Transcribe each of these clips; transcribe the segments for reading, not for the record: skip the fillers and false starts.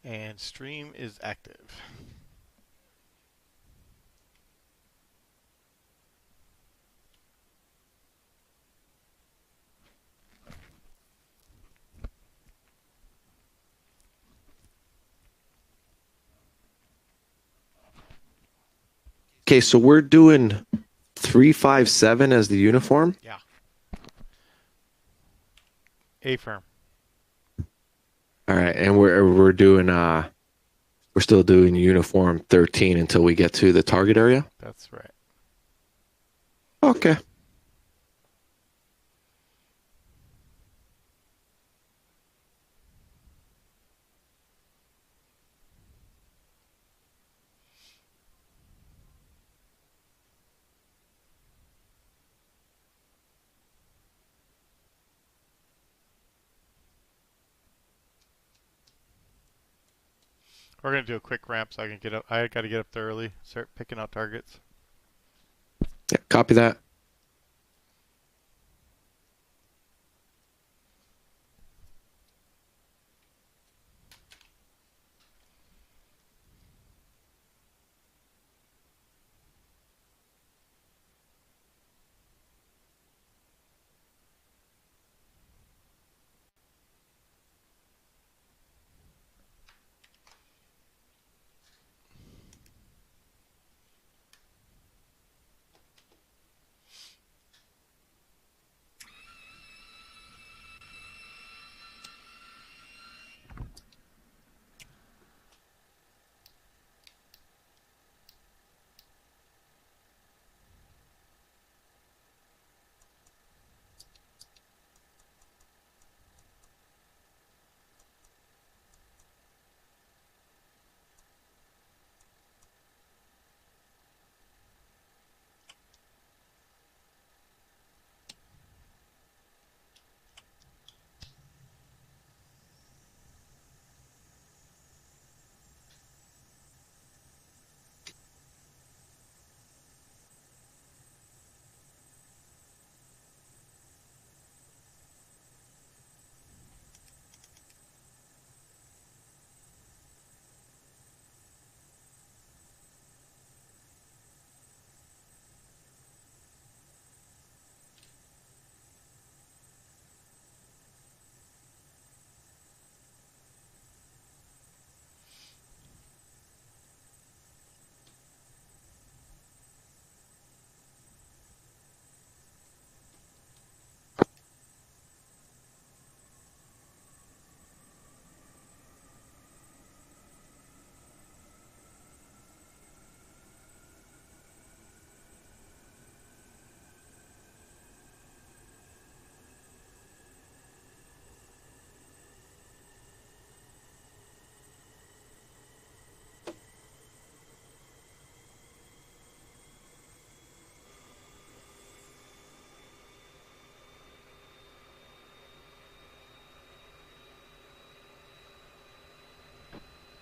And stream is active. Okay, so we're doing 357 as the uniform. Yeah. A firm. All right, and we're doing we're still doing uniform 13 until we get to the target area. That's right. Okay. We're gonna do a quick ramp so I can get up. I gotta get up there early. Start picking out targets. Yeah, copy that.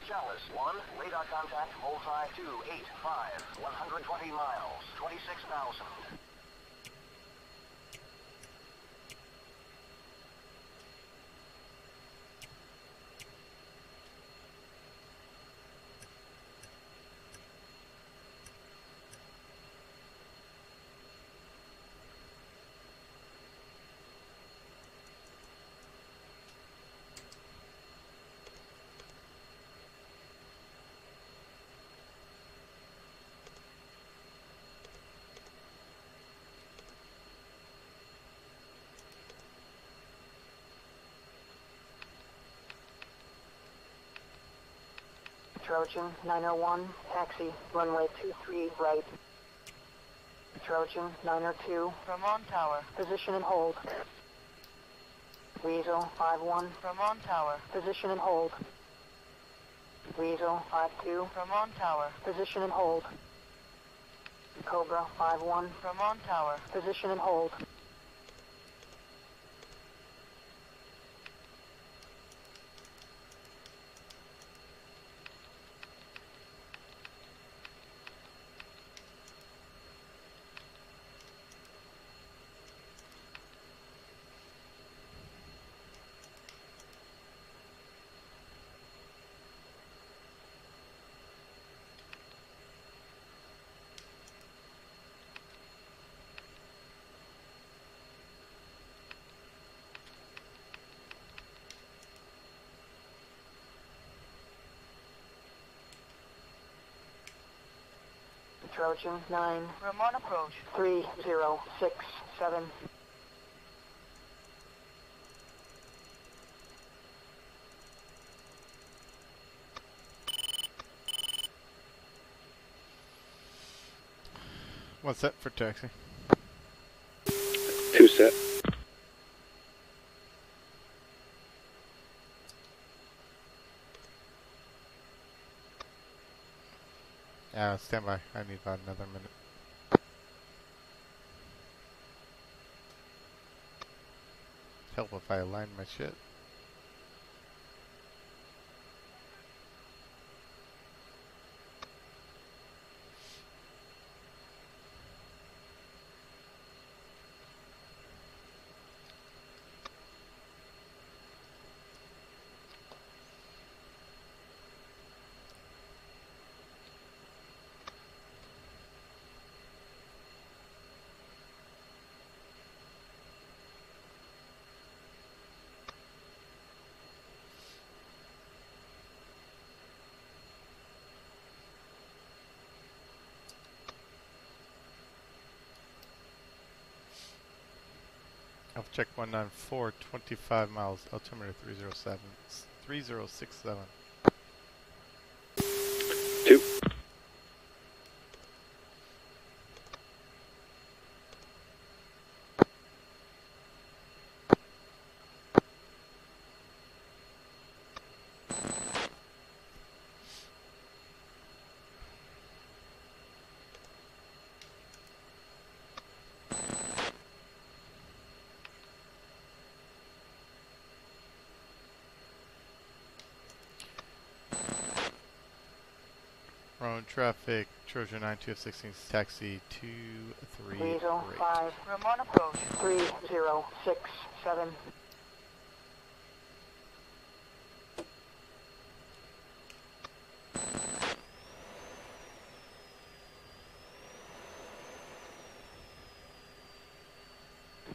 Chalice 1, radar contact, bullseye 285, 120 miles, 26,000. Trojan 901, taxi, runway 23 right. Trojan 902, from on tower, position and hold. Weasel 51, from on tower, position and hold. Weasel 52, from on tower, position and hold. Cobra 51, from on tower, position and hold. Trojan 9. Ramon approach. 3067. What's that for taxi? 2 set. Yeah, stand by. I need about another minute. Help if I align my shit. I'll check 194, 25 miles, altimeter 3067. 2. Road traffic, Trojan 9216, taxi 23 Weasel right. 5. Ramon approach. 3067.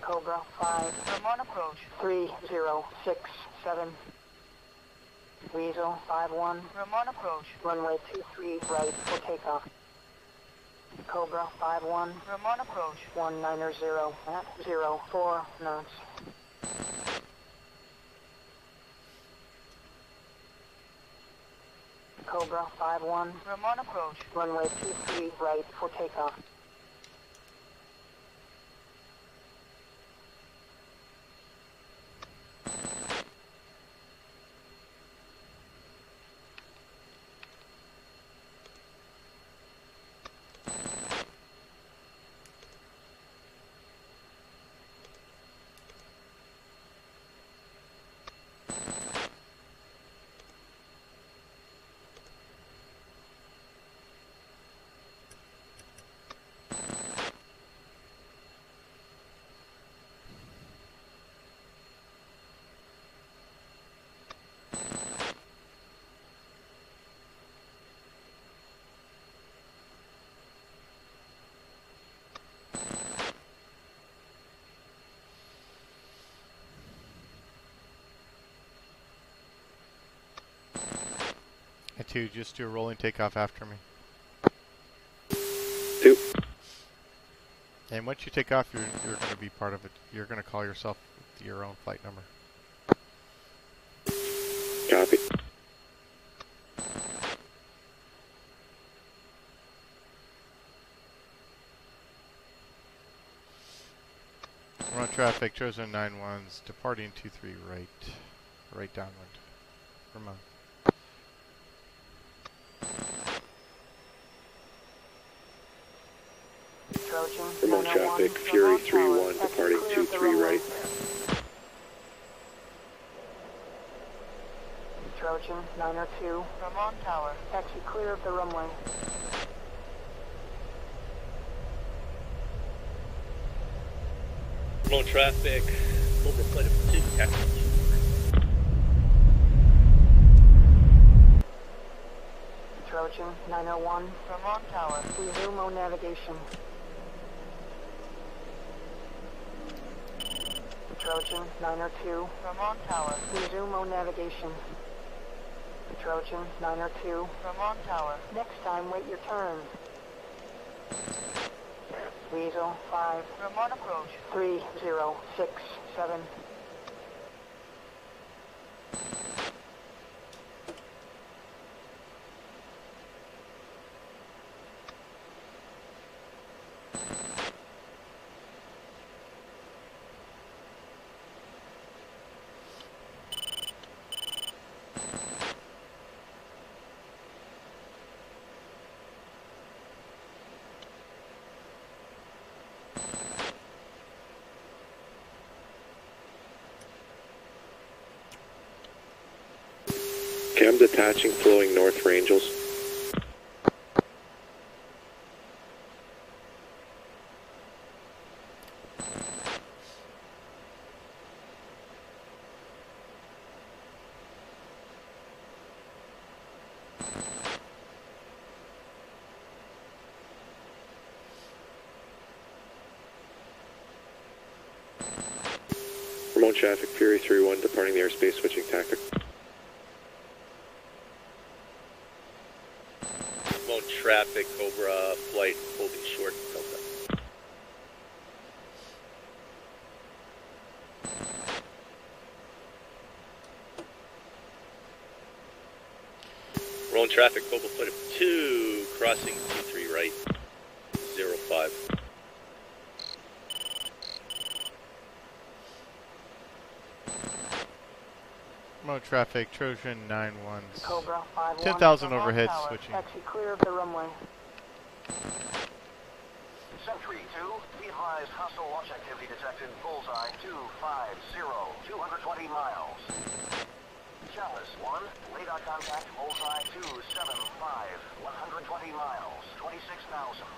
Cobra 5. Ramon approach. 3067. Weasel 5-1. Ramon approach. Runway 23 right for takeoff. Cobra 5-1. Ramon approach. 190 at 04 knots. Cobra 5-1. Ramon approach. Runway 23 right for takeoff. And 2, just do a rolling takeoff after me. 2. And once you take off, you're going to be part of it. You're going to call yourself your own flight number. Copy. Road traffic, Trojan 91s, departing 23 right downwind. Ramon. Ramon traffic, Fury 3-1, departing 23 right. Trojan 902. Ramon Tower. Taxi clear of the runway. Ramon traffic, over flight of 2, taxi. Trojan 901. Ramon Tower. Resume on navigation. Trojan 902. Ramon Tower. Resume on navigation. Trojan 902. Ramon Tower. Next time, wait your turn. Weasel 5, Ramon approach 3067. Okay, I'm detaching, flowing north for Angels. Remote traffic, Fury 3-1, departing the airspace, switching tactic. Remote traffic, Cobra, flight holding short, Delta. Remote traffic, Cobra, flight of 2, crossing 23 right, 05. Remote traffic, Trojan 9-1. Cobra 5-1. 10,000 Ramon overhead Tower. switching. Taxi clear of the runway. Sentry 2, be advised hostile launch activity detected. Bullseye 250, 220 miles. Chalice 1, radar contact. Bullseye 275, 120 miles, 26,000.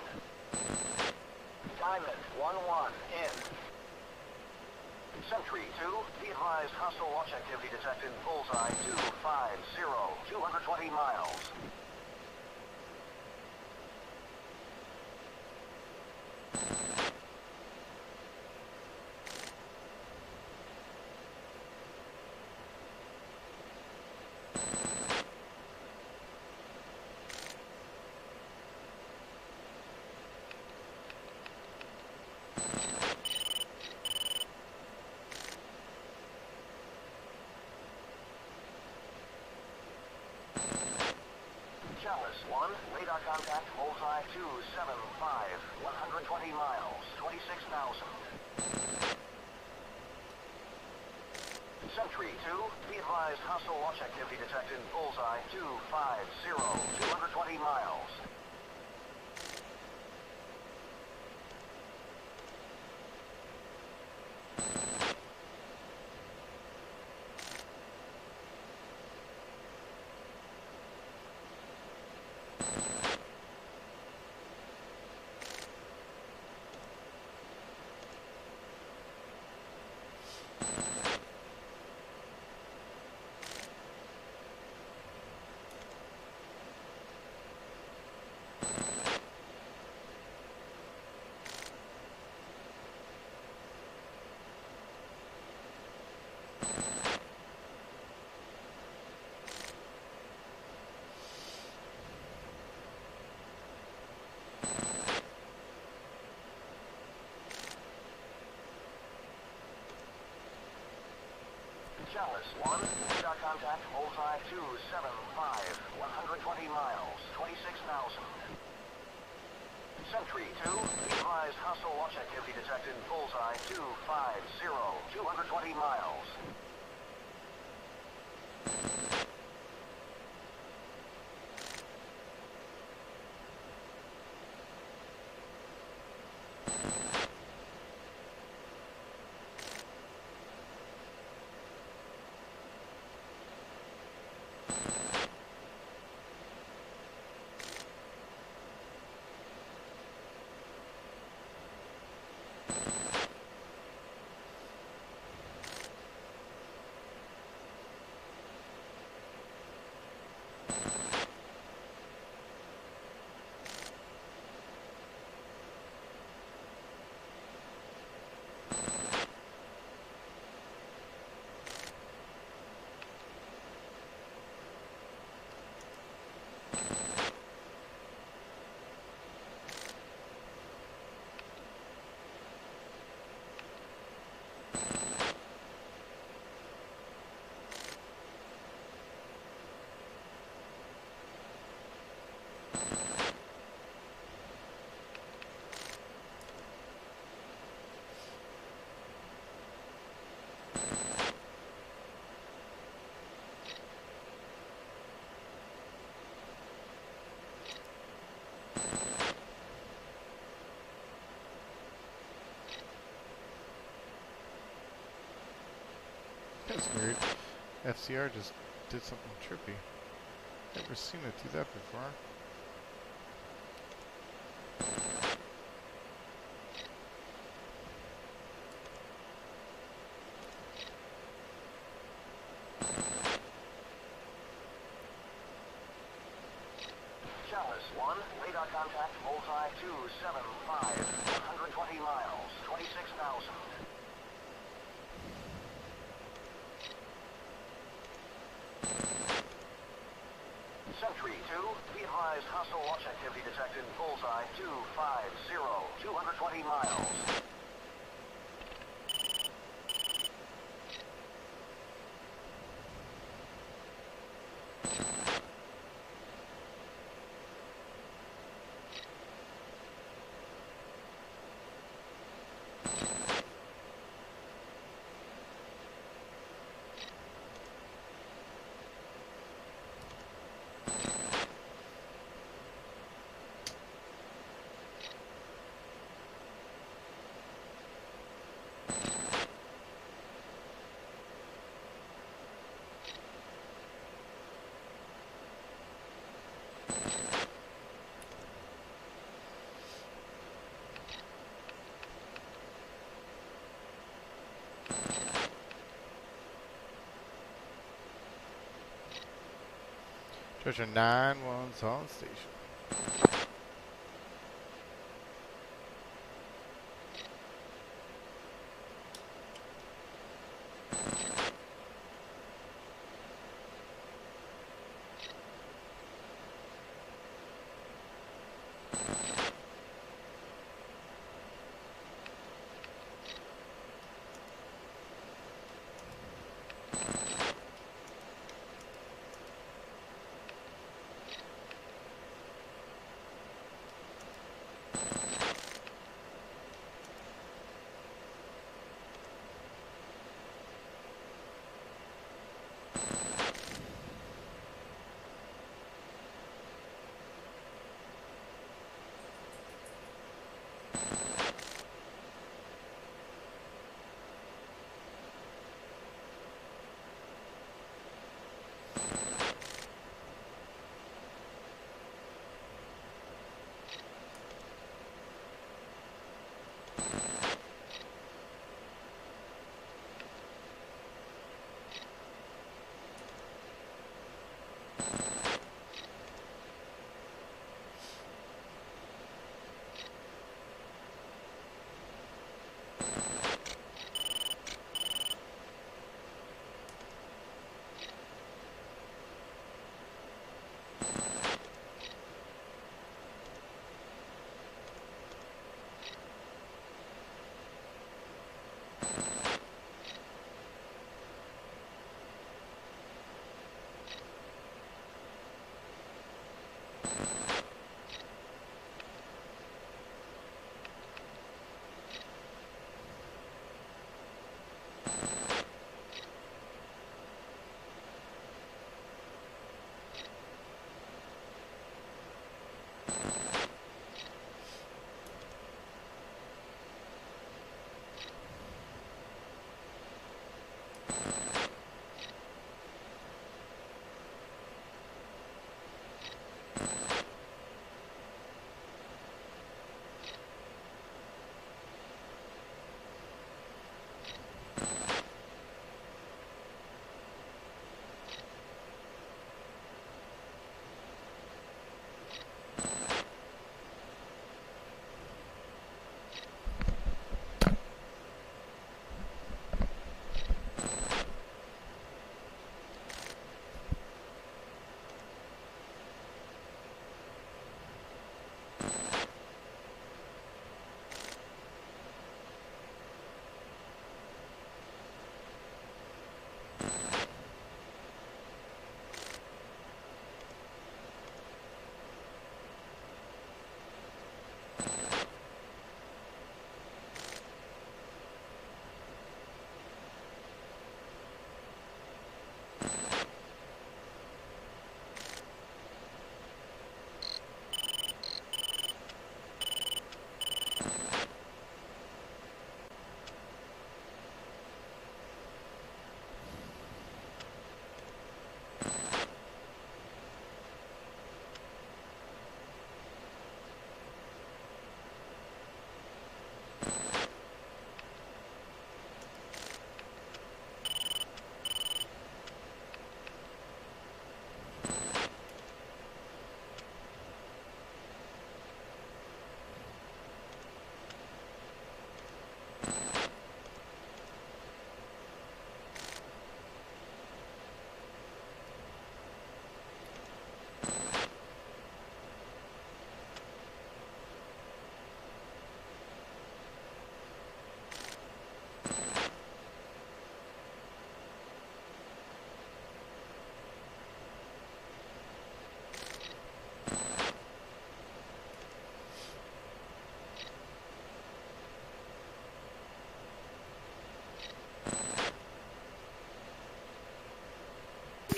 Diamond 1-1 in. Sentry 2, be advised hostile launch activity detected. Bullseye 250, 220 miles. Chalice 1, radar contact. Bullseye 275, 120 miles, 26,000. Sentry 2, be advised hostile launch activity detected. Bullseye 250, 220 miles. Chalice 1, radar contact. Bullseye 275, 120 miles, 26,000. Sentry 2, be advised hostile launch activity detected. Bullseye 250, 220 miles. That's weird. FCR just did something trippy. Never seen it do that before. Chalice 1, radar contact, bullseye 275, 120 miles, 26,000. Sentry 2, be advised hostile launch activity detected, bullseye 250, 220 miles. Treasure 9-1's on station.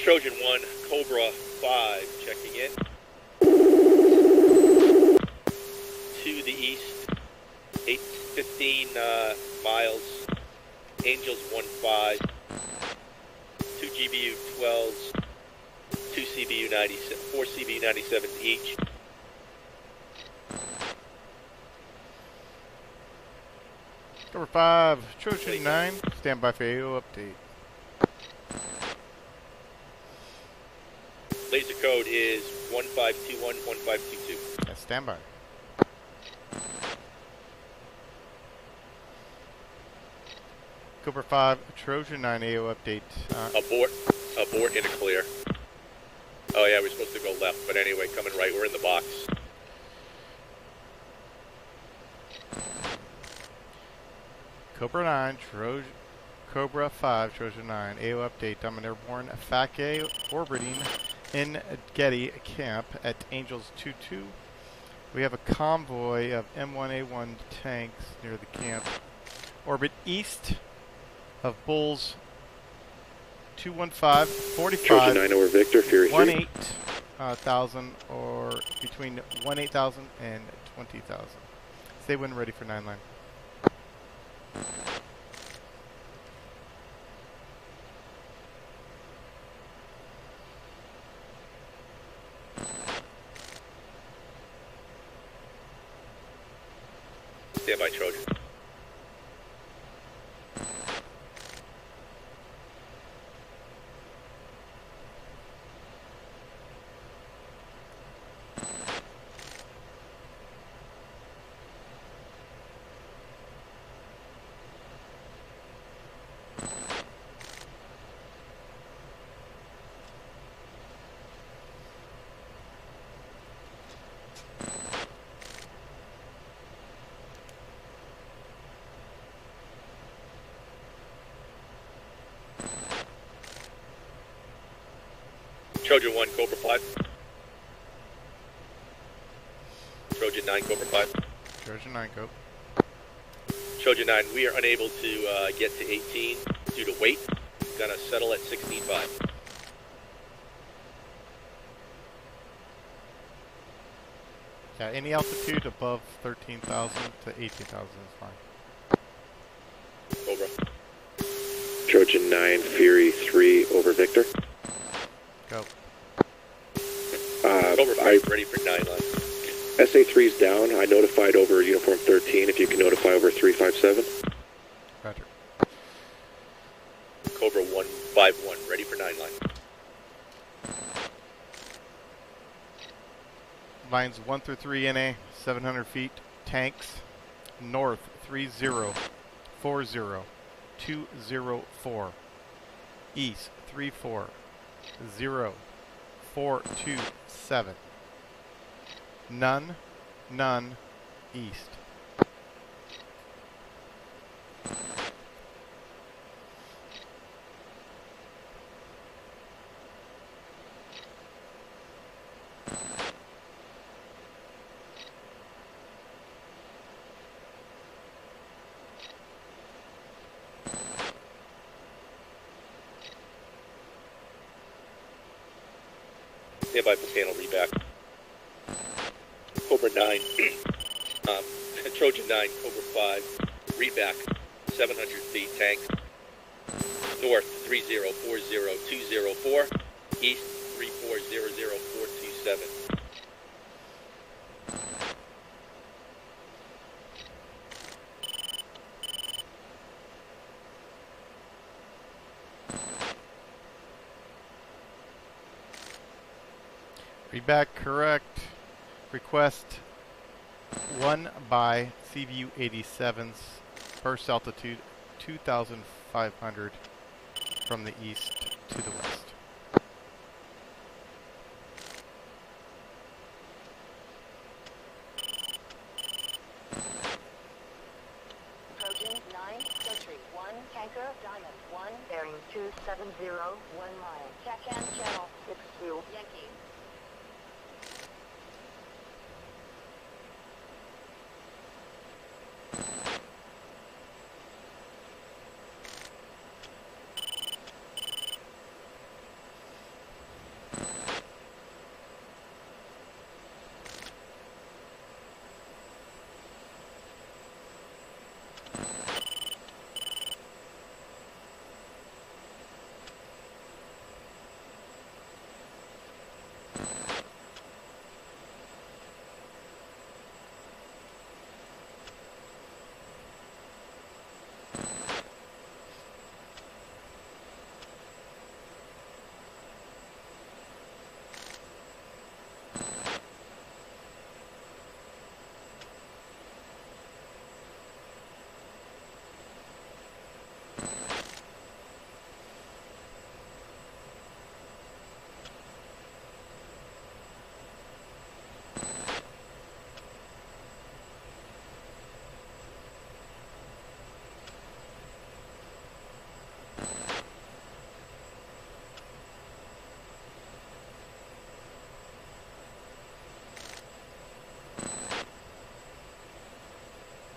Trojan 1, Cobra 5, checking in. To the east, 15 miles, Angels 1-5, 2 GBU 12s, 2 CBU 97, 4 CBU 97s each. Cover 5, Trojan 9, stand by for AO update. Laser code is 1521, 1522. Yeah, stand by. Cobra 5, Trojan 9 AO update. Abort in a clear. Oh yeah, we're supposed to go left, but anyway, coming right, we're in the box. Cobra 9, Cobra 5, Trojan 9 AO update. I'm an airborne FAC orbiting in Getty Camp at Angels 2-2. We have a convoy of M1A1 tanks near the camp. Orbit east of Bulls 215, 45, Trojan 9 over Victor, Fury 3. 18,000 or between 18,000 and 20,000. Stay when ready for 9 line. Stand by, Trojan. Trojan 1, Cobra 5. Trojan 9, Cobra 5. Trojan 9, go. Trojan 9, we are unable to get to 18 due to weight. Gonna settle at 16.5. Yeah, any altitude above 13,000 to 18,000 is fine. Cobra. Trojan 9, Fury 3 over Victor. Go. Cobra 5, ready for 9 line. SA3's down. I notified over Uniform 13. If you can notify over 357. Roger. Cobra 151, ready for 9 line. Lines 1 through 3 NA, 700 feet. Tanks, north 3040204. East 34027. None, east. Standby for panel reback. Cobra 9, Trojan 9, Cobra 5, reback, 700 feet, tank. North 3040204, east 3400427. Reback correct. Request 1 by CVU 87's burst altitude 2,500 from the east to the west. Trojan 9, Sentry 1, Tanker, Diamond 1, bearing 270, 1 mile. Check-in channel 62, Yankee.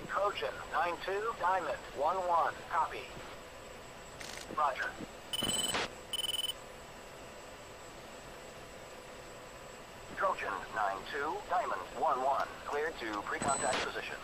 Trojan 9-2, Diamond 1-1, copy. Roger. Trojan 9-2, Diamond 1-1, cleared to pre-contact position.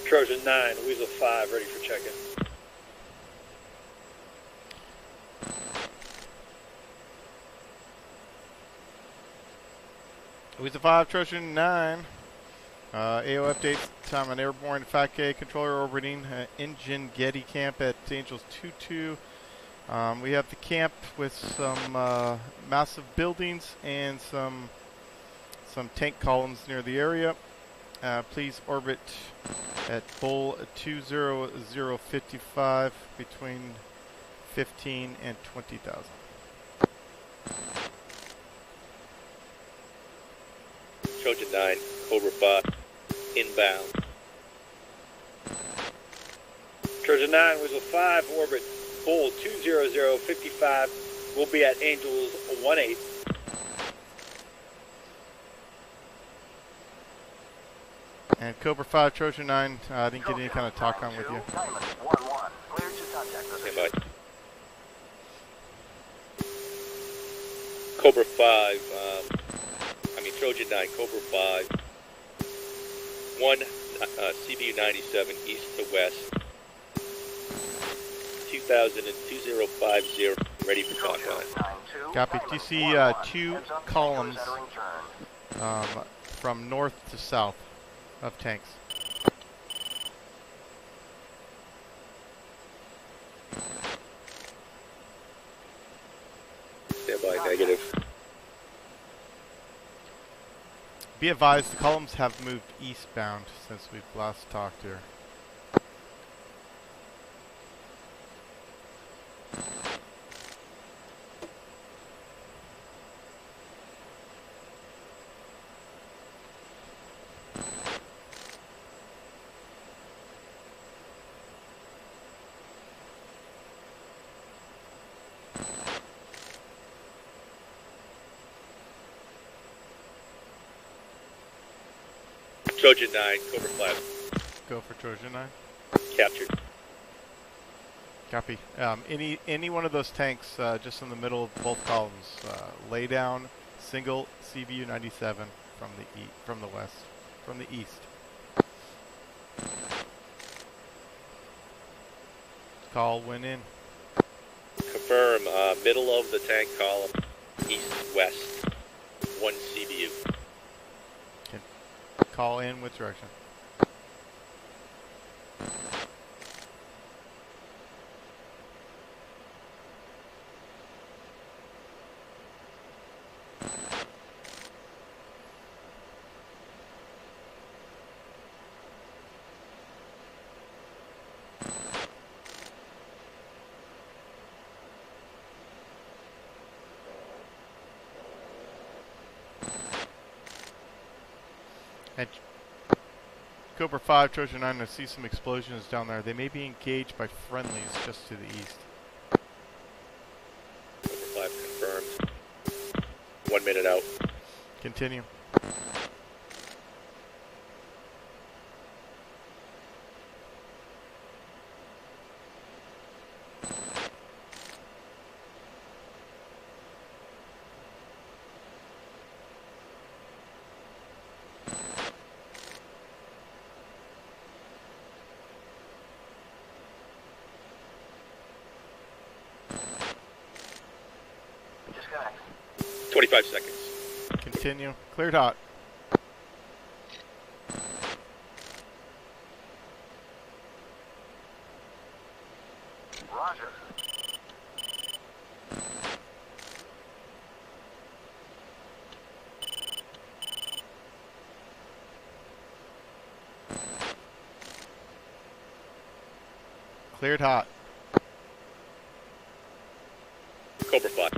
Trojan 9, Weasel 5, ready for check-in. Weasel 5, Trojan 9. AO updates, time on airborne FAC controller orbiting engine Getty camp at Angels 2-2. We have the camp with some massive buildings and some tank columns near the area. Please orbit at Bull 20055 between 15 and 20,000. Trojan 9, Cobra 5, inbound. Trojan 9, Weasel 5, orbit Bull 20055. We'll be at Angels 1-8. And Cobra 5, Trojan 9, I didn't get any kind of talk on with you. Diamond 1-1, cleared to contact position. Stand by. Cobra 5, Trojan 9, Cobra 5, 1 CBU 97 east to west, 2000 and 2050, ready for contact. Copy. Do you see two columns from north to south of tanks? Stand by, negative. Be advised, the columns have moved eastbound since we've last talked here. Trojan 9, Cobra 5. Go for Trojan 9. Captured. Copy. Any one of those tanks just in the middle of both columns, lay down single CBU 97 from the west, from the east. Call when in. Confirm, middle of the tank column, east-west, 1 CBU. Call in which direction? And Cobra 5, Trojan 9, I see some explosions down there. They may be engaged by friendlies just to the east. Cobra 5 confirmed. 1 minute out. Continue. disconnect. 25 seconds. Continue. Cleared hot. Roger. Cleared hot. Cobra 5.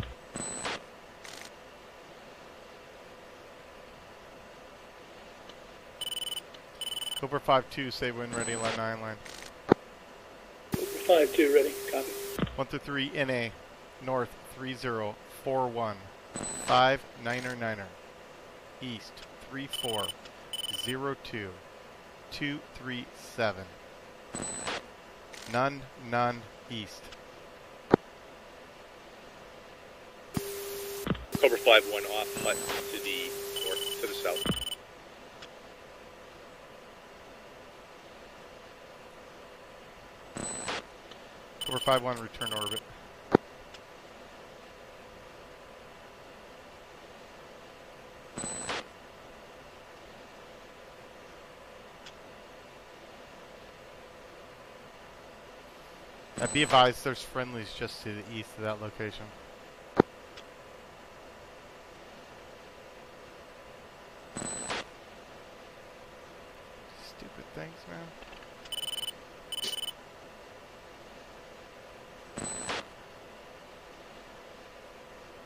Cobra 5-2, say when ready, line 9 line. Cobra 5-2 ready. Copy. 1 through 3, NA, north 3041, 5-9er, east 3402, 237, none, east. Cobra 5-1 off hut to the north, to the south. Cobra 5-1, return to orbit. Be advised, there's friendlies just to the east of that location. Stupid things, man.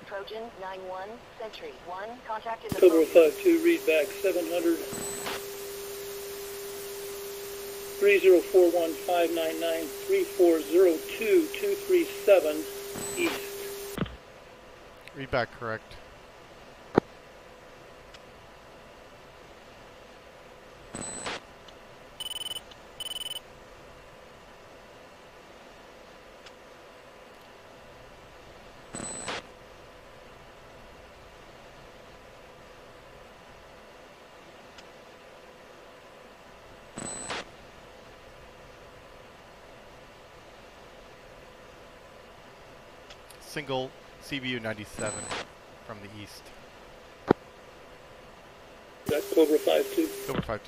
Trojan 9-1, Sentry 1, contacted the Cobra phone. 5-2, read back 700. 3041-599-3402-237 east. Read back correct. Single CBU 97 from the east. That Cobra 5-2. Cobra 5-2.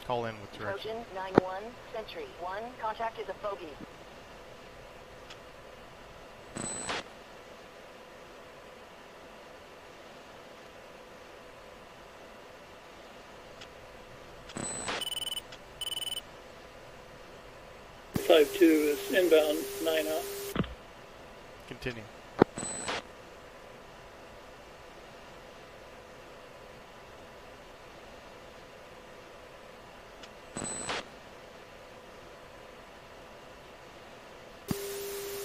Call in with direction. Trojan 9-1, Sentry 1, contacted the bogey. Is inbound 9 out. Continue.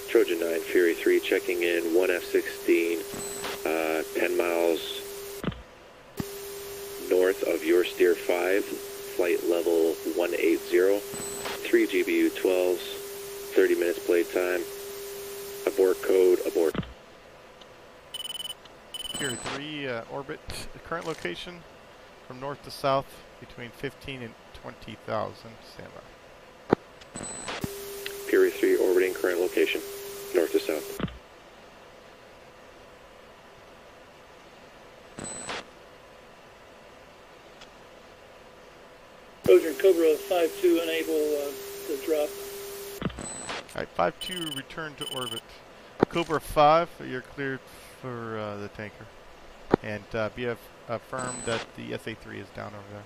Trojan 9, Fury 3, checking in, 1 F-16, 10 miles north of your steer 5, flight level 180, 3 GBU 12s, 30 minutes blade time, abort code, abort. Here 3, orbit, current location from north to south between 15 and 20,000. Stand by. Fury 3 orbiting current location, north to south. Trojan Cobra 5-2 unable to drop. Alright, 5-2, return to orbit. Cobra 5, you're cleared for the tanker. And be affirmed that the SA-3 is down over there.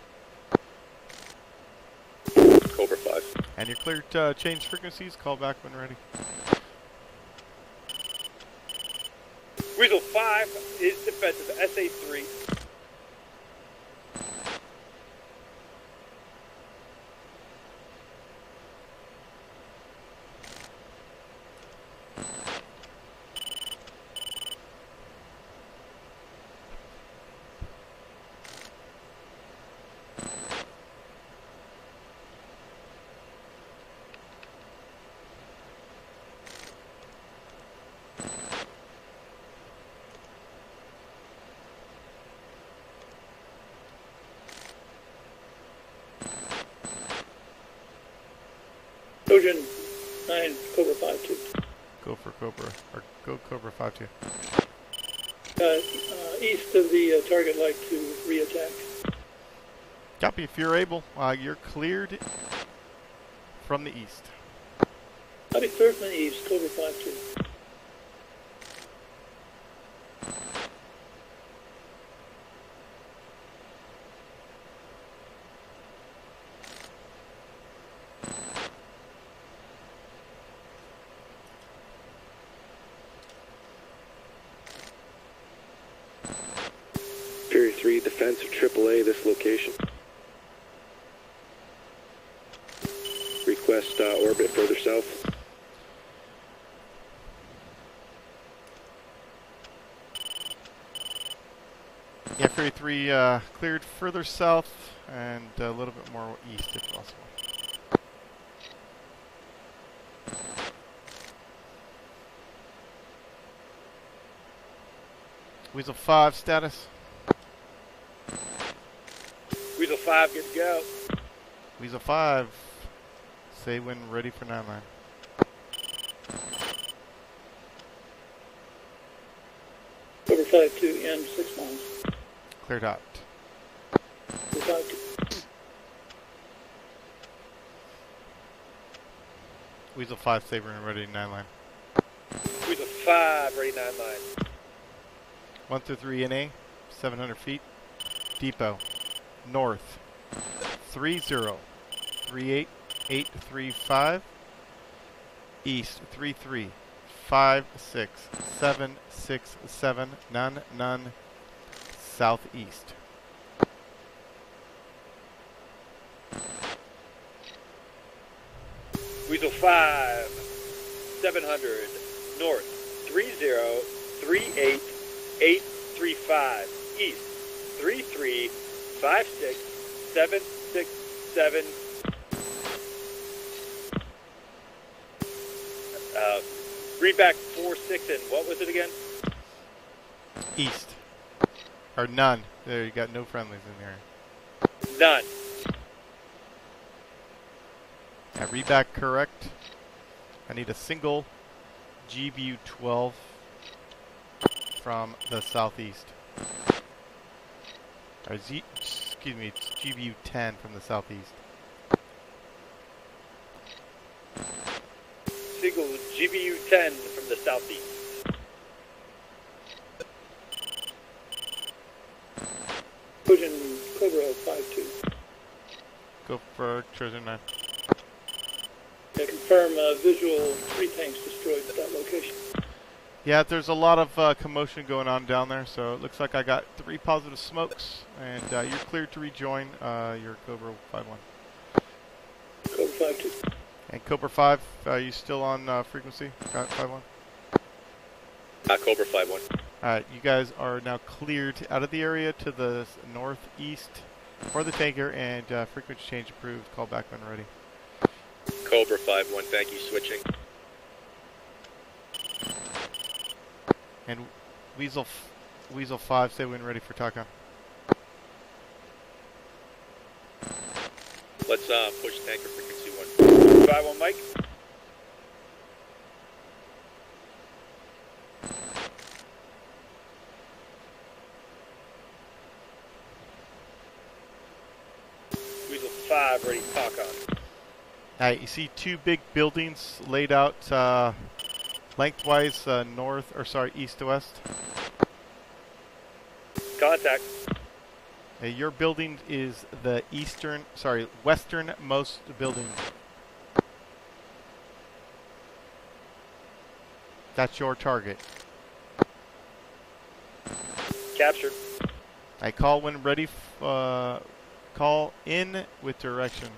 Cobra 5. And you're cleared to change frequencies, call back when ready. Weasel 5 is defensive. SA-3. Trojan 9, Cobra 5-2. go for Cobra, or go Cobra 5-2. East of the target light to re-attack. Copy, if you're able. You're cleared from the east. I'll be clear from the east, Cobra 5-2. Fury 3, defense of AAA, this location. Request orbit further south. Yeah, Fury 3 cleared further south and a little bit more east if possible. Weasel 5 status. Weasel 5, good to go. Weasel 5, say when ready for 9 line. Cobra 5-2, end 6 miles. Cleared out. Cobra 5-2. Weasel 5, say when ready 9 line. Weasel 5, ready 9 line. 1 through 3 NA, 700 feet. Depot, north, 3038835. East, 3356767. None. Southeast. Weasel 5, 700, north, 3038835. East, 3356767. Read back 4-6 and what was it again? East. Or none. There, you got no friendlies in there. None. Yeah, read back correct. I need a single GBU 12 from the southeast. Or excuse me, it's GBU 10 from the southeast. Single GBU 10 from the southeast. Pushing Cobra 5-2. Go for Trojan 9. Yeah, confirm visual 3 tanks destroyed at that location. Yeah, there's a lot of commotion going on down there, so it looks like I got 3 positive smokes, and you're cleared to rejoin your Cobra 5-1. Cobra 5-2. And Cobra 5, are you still on frequency? Got 5-1? Cobra 5-1. Alright, you guys are now cleared out of the area to the northeast for the tanker, and frequency change approved. Call back when ready. Cobra 5-1, thank you, switching. And Weasel 5, say when ready for TACON. Let's push tanker frequency 1. 5-1 Mike. Weasel 5, ready to talk on. Alright, you see 2 big buildings laid out lengthwise east to west. Contact. Your building is the westernmost building. That's your target. Captured. I call when ready. Call in with direction.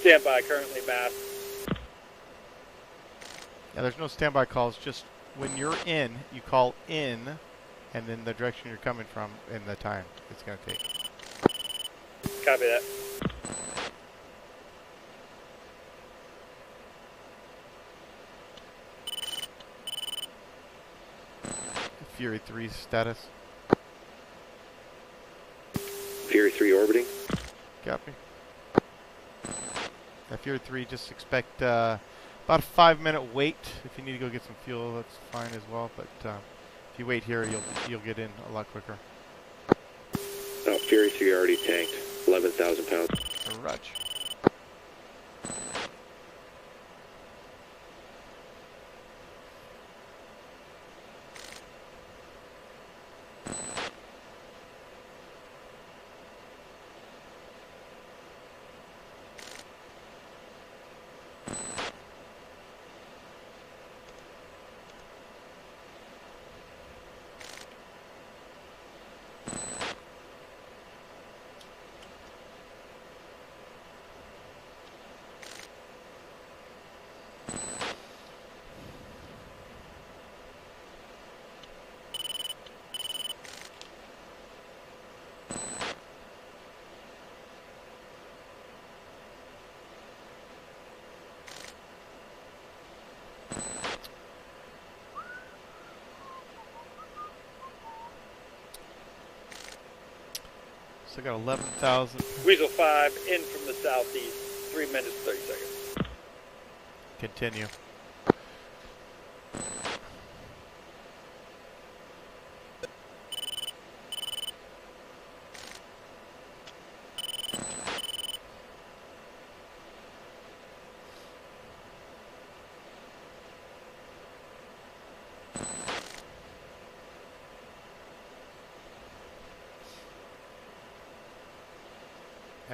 Standby, currently masked. Yeah, there's no standby calls. Just when you're in, you call in, and then the direction you're coming from and the time it's going to take. Copy that. Fury 3 status. Fury 3 orbiting. Copy. Fury 3, just expect about a 5-minute wait. If you need to go get some fuel, that's fine as well. But if you wait here, you'll get in a lot quicker. Oh, Fury 3 already tanked. 11,000 pounds. Roger. So I got 11,000. Weasel 5 in from the southeast. 3 minutes, 30 seconds. Continue.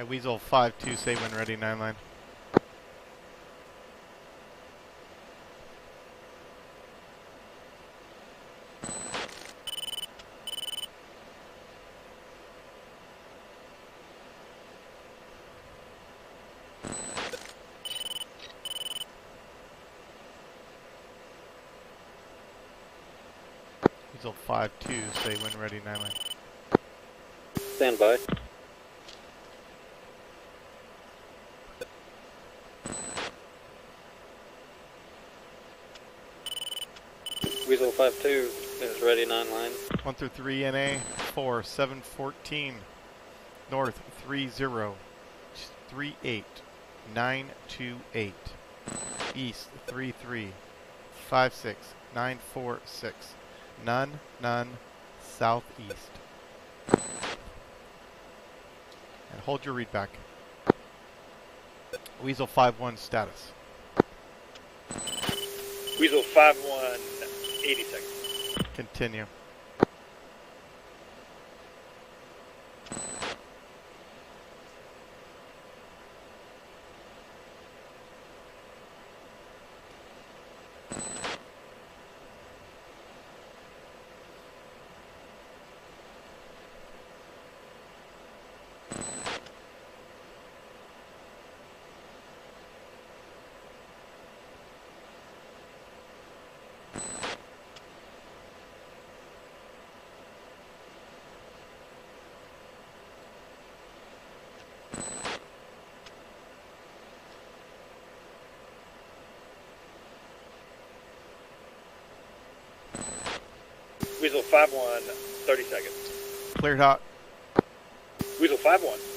Weasel 5-2, say when ready, 9 line. Weasel 5-2, say when ready, 9 line. Stand by. Weasel 5-2 is ready, 9 line. 1 through 3 NA, 4, 7, 14. North, 30, 38, 9, 2, 8. East, 33, 5, 6, 9, 4, 6. None, none, southeast. And hold your read back. Weasel 5-1 status. Weasel 5-1, 80 seconds. Continue. Weasel 5-1, 30 seconds. Cleared hot. Weasel 5-1.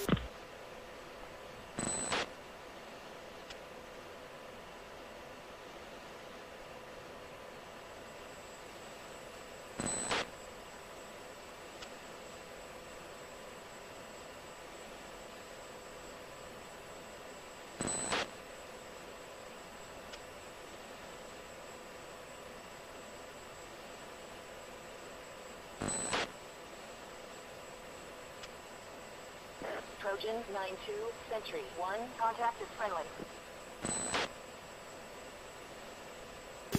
Trojan 9-2, Sentry 1, contact is friendly.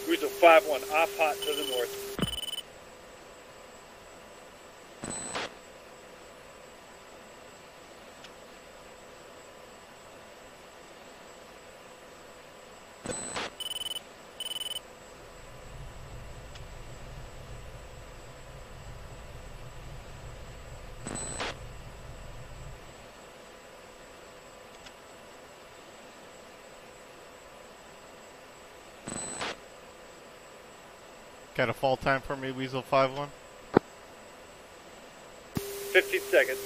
Weasel 5-1, off hot to the north. Got a fall time for me, Weasel 5-1? 15 seconds.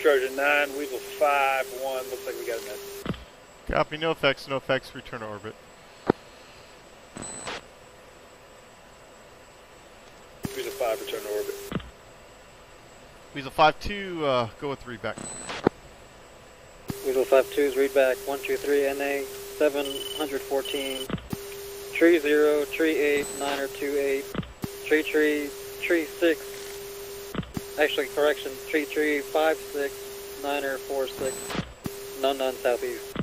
Trojan 9, Weasel 5-1. Looks like we got a mess. Copy, no effects, return to orbit. Weasel 5, return to orbit. Weasel 5-2, go with read back. Weasel 5-2's read back 123 NA 714 tree 0 tree 8 9er 28 tree 6. Actually, correction, tree 5-6 9er 4-6 none southeast.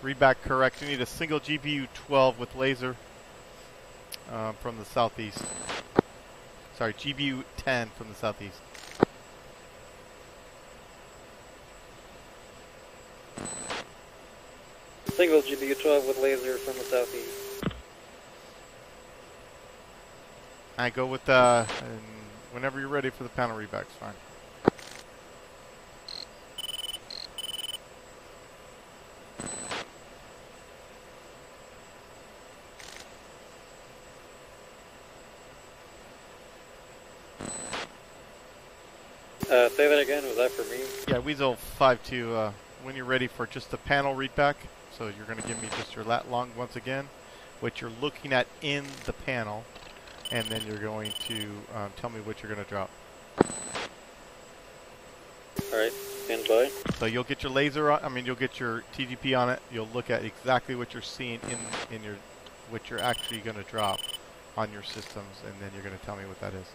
Read back correct. You need a single GPU 12 with laser from the southeast. Sorry, GPU 10 from the southeast. Single GPU 12 with laser from the southeast. I go with and whenever you're ready for the panel readback, it's fine. Say that again, was that for me? Yeah, Weasel 5-2, when you're ready for just the panel readback, so you're going to give me just your lat long once again, what you're looking at in the panel, and then you're going to tell me what you're going to drop. Alright, stand by. So you'll get your laser on, you'll get your TGP on it, you'll look at exactly what you're seeing in your, what you're actually going to drop on your systems, and then you're going to tell me what that is.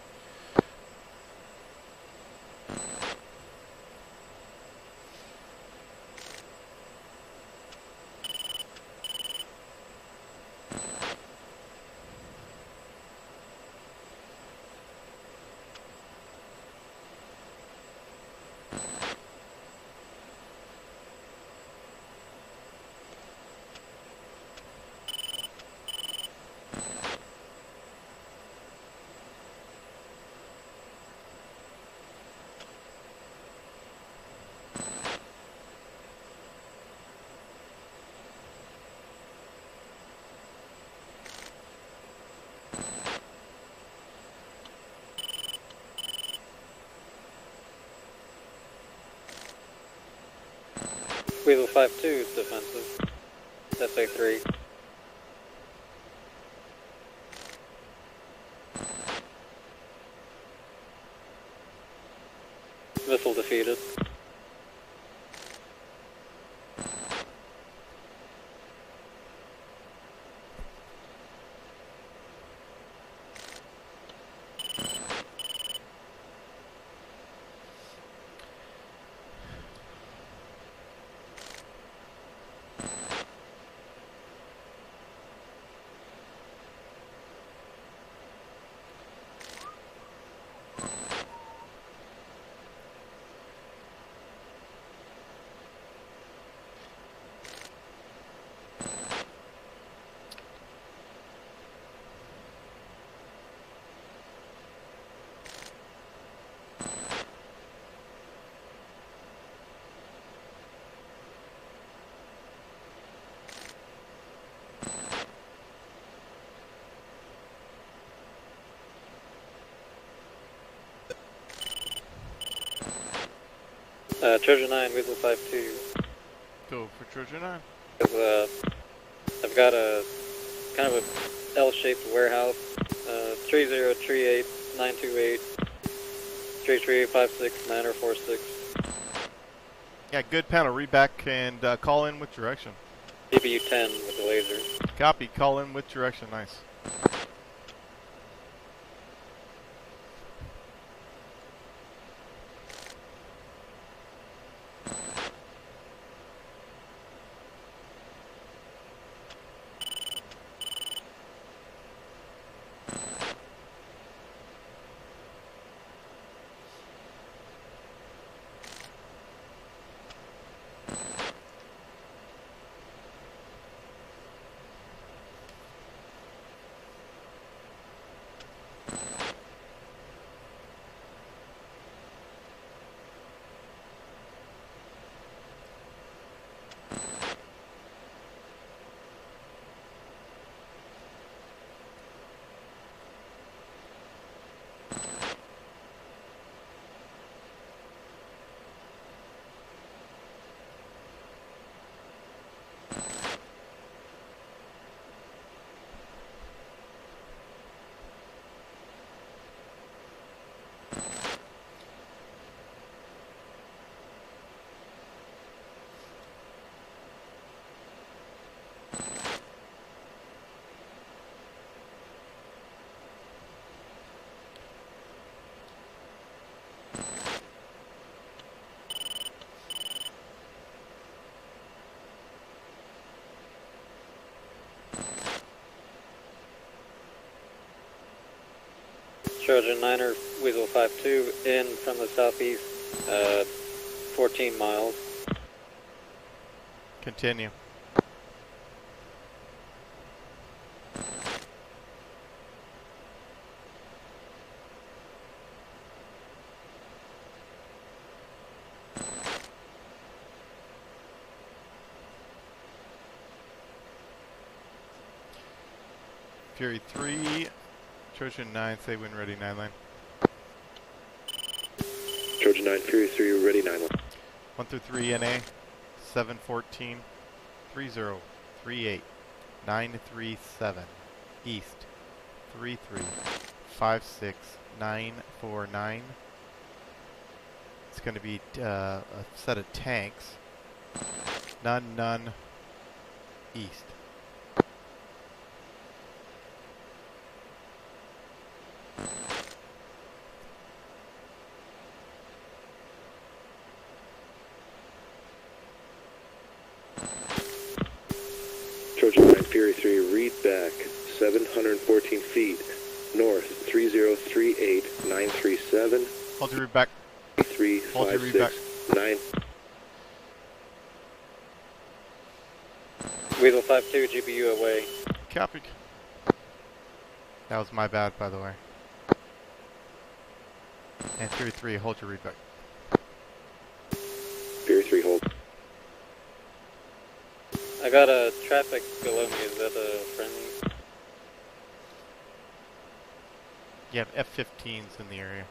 Weasel 5-2 is defensive. SA-3. Missile defeated. Trojan 9, Weasel 5-2. Go for Trojan 9. I've got a kind of a L-shaped warehouse. Tree 0, tree 8, 928, tree 5-6, 9er 4-6. Yeah, good panel. Read back and call in with direction. GPU 10 with the laser. Copy. Call in with direction. Nice. Trojan 9er, Weasel 52, in from the southeast, 14 miles. Continue. Fury 3, Trojan 9, say when ready, 9 line. Trojan 9, Fury 3, ready 9 line. 1 through 3 NA, 714, 3038, 937, East, 3356949. It's going to be a set of tanks. None, East. Trojan 9, Fury 3, read back 714 feet north, 3038937. Hold your read back. 3569. Weasel 52, GBU away. Copied. That was my bad, by the way. And Fury 3, hold your read back. Fury 3, hold. I got a traffic below me, is that a friendly? You have F-15s in the area.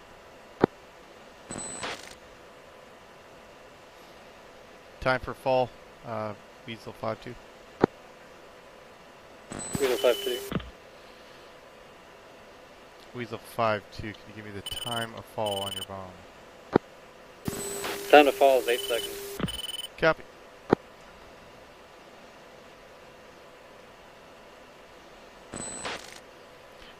Time for fall, Weasel 52. Weasel 52. Weasel 52, can you give me the time of fall on your bomb? Time to fall is 8 seconds. Copy.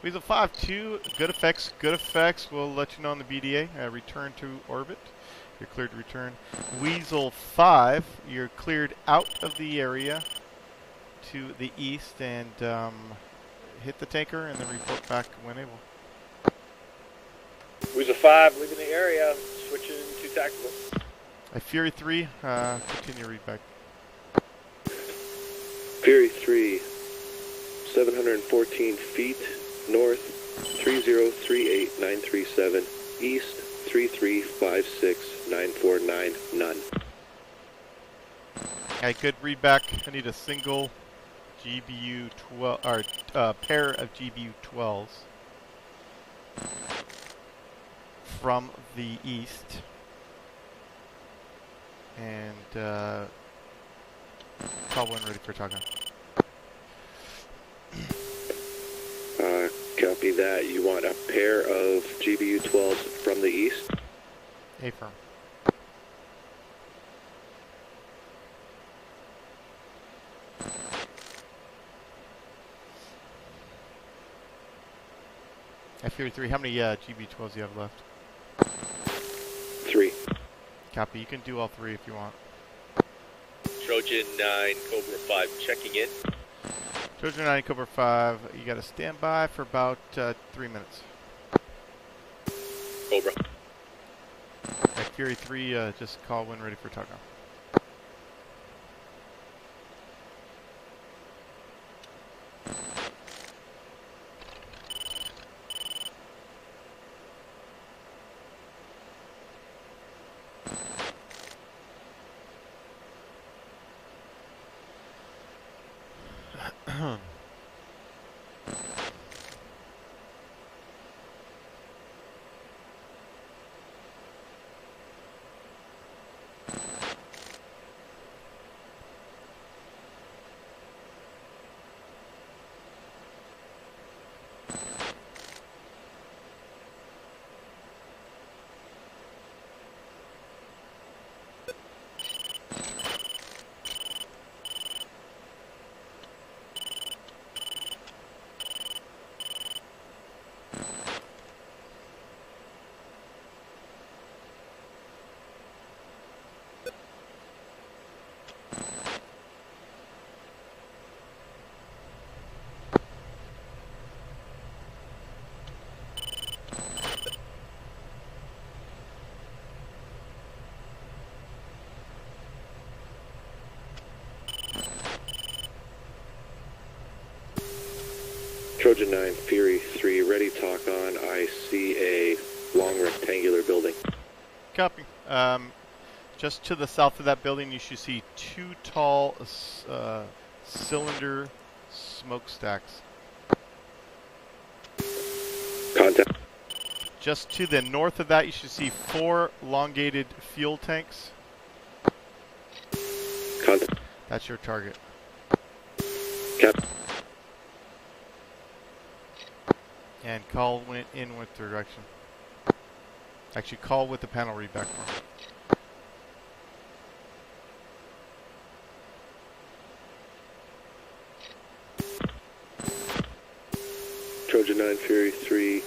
Weasel 52, good effects, good effects. We'll let you know on the BDA. Return to orbit. You're cleared to return. Weasel 5, you're cleared out of the area to the east and hit the tanker and then report back when able. Weasel 5, leaving the area, switching to tactical. Fury 3, continue read back. Fury 3, 714 feet north, 3038937, east, 3356949, none. Okay, good read back. I need a single GBU 12, or pair of GBU 12s from the east. And call one ready for talking. Copy that. You want a pair of GBU 12s from the east? Affirm. Fury 3, how many GBU 12s do you have left? 3. Copy, you can do all 3 if you want. Trojan 9, Cobra 5 checking in. Trojan 9, Cobra 5, you got to stand by for about 3 minutes. Cobra. Fury 3, just call when ready for takeoff. Trojan 9, Fury 3, ready, talk on. I see a long rectangular building. Copy. Just to the south of that building, you should see 2 tall cylinder smokestacks. Contact. Just to the north of that, you should see 4 elongated fuel tanks. Contact. That's your target. Cap. And call in with direction. Actually, call with the panel read back for me. Trojan 9, Fury 3,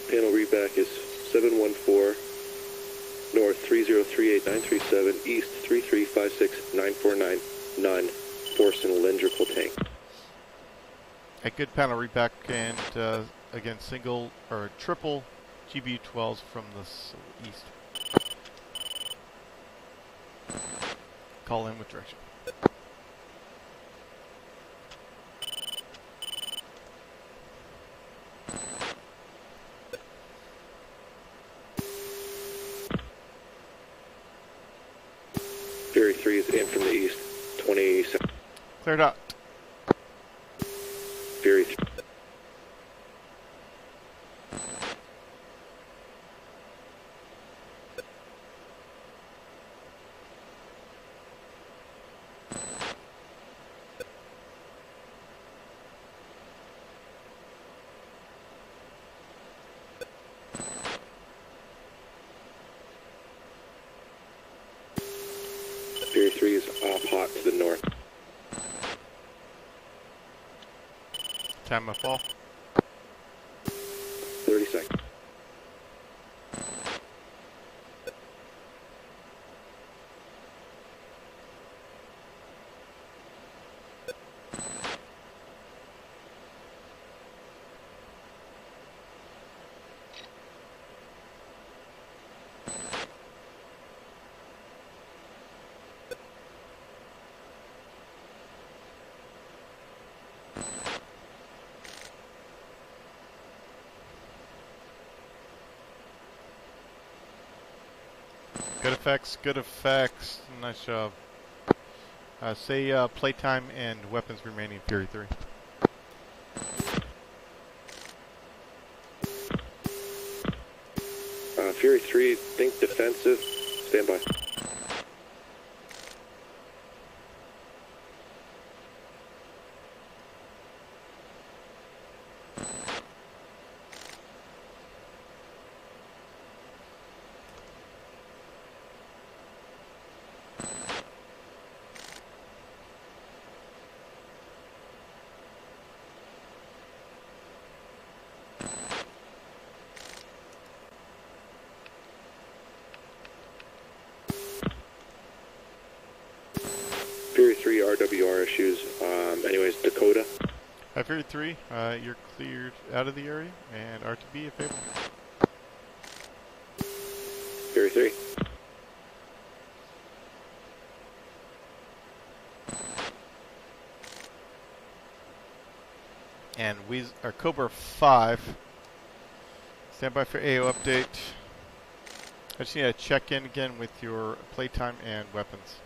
panel readback is 714, north 3038937, east 3356949, none, force and cylindrical tank. A good panel read back, and again, single or triple GBU-12s from the east. Call in with direction. Fury 3 is in from the east, 27. Cleared out. Fury 3. Fury 3 is off hot to the north. Time of fall. 30 seconds. Good effects, good effects. Nice job. Say playtime and weapons remaining, Fury 3. Fury 3, think defensive. Stand by. Fury 3 RWR issues. Anyways, Dakota. Fury 3, you're cleared out of the area, and RTB if able. Fury 3. And Cobra 5. Stand by for AO update. I just need to check in again with your playtime and weapons.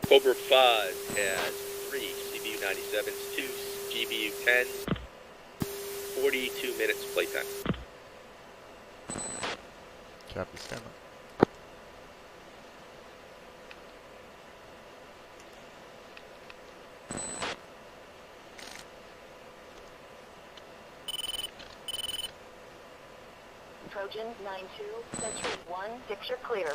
Cobra 5 has 3 CBU 97s, 2 GBU 10s, 42 minutes playtime. Copy, stand by. Trojan 9-2, Century 1, picture clear.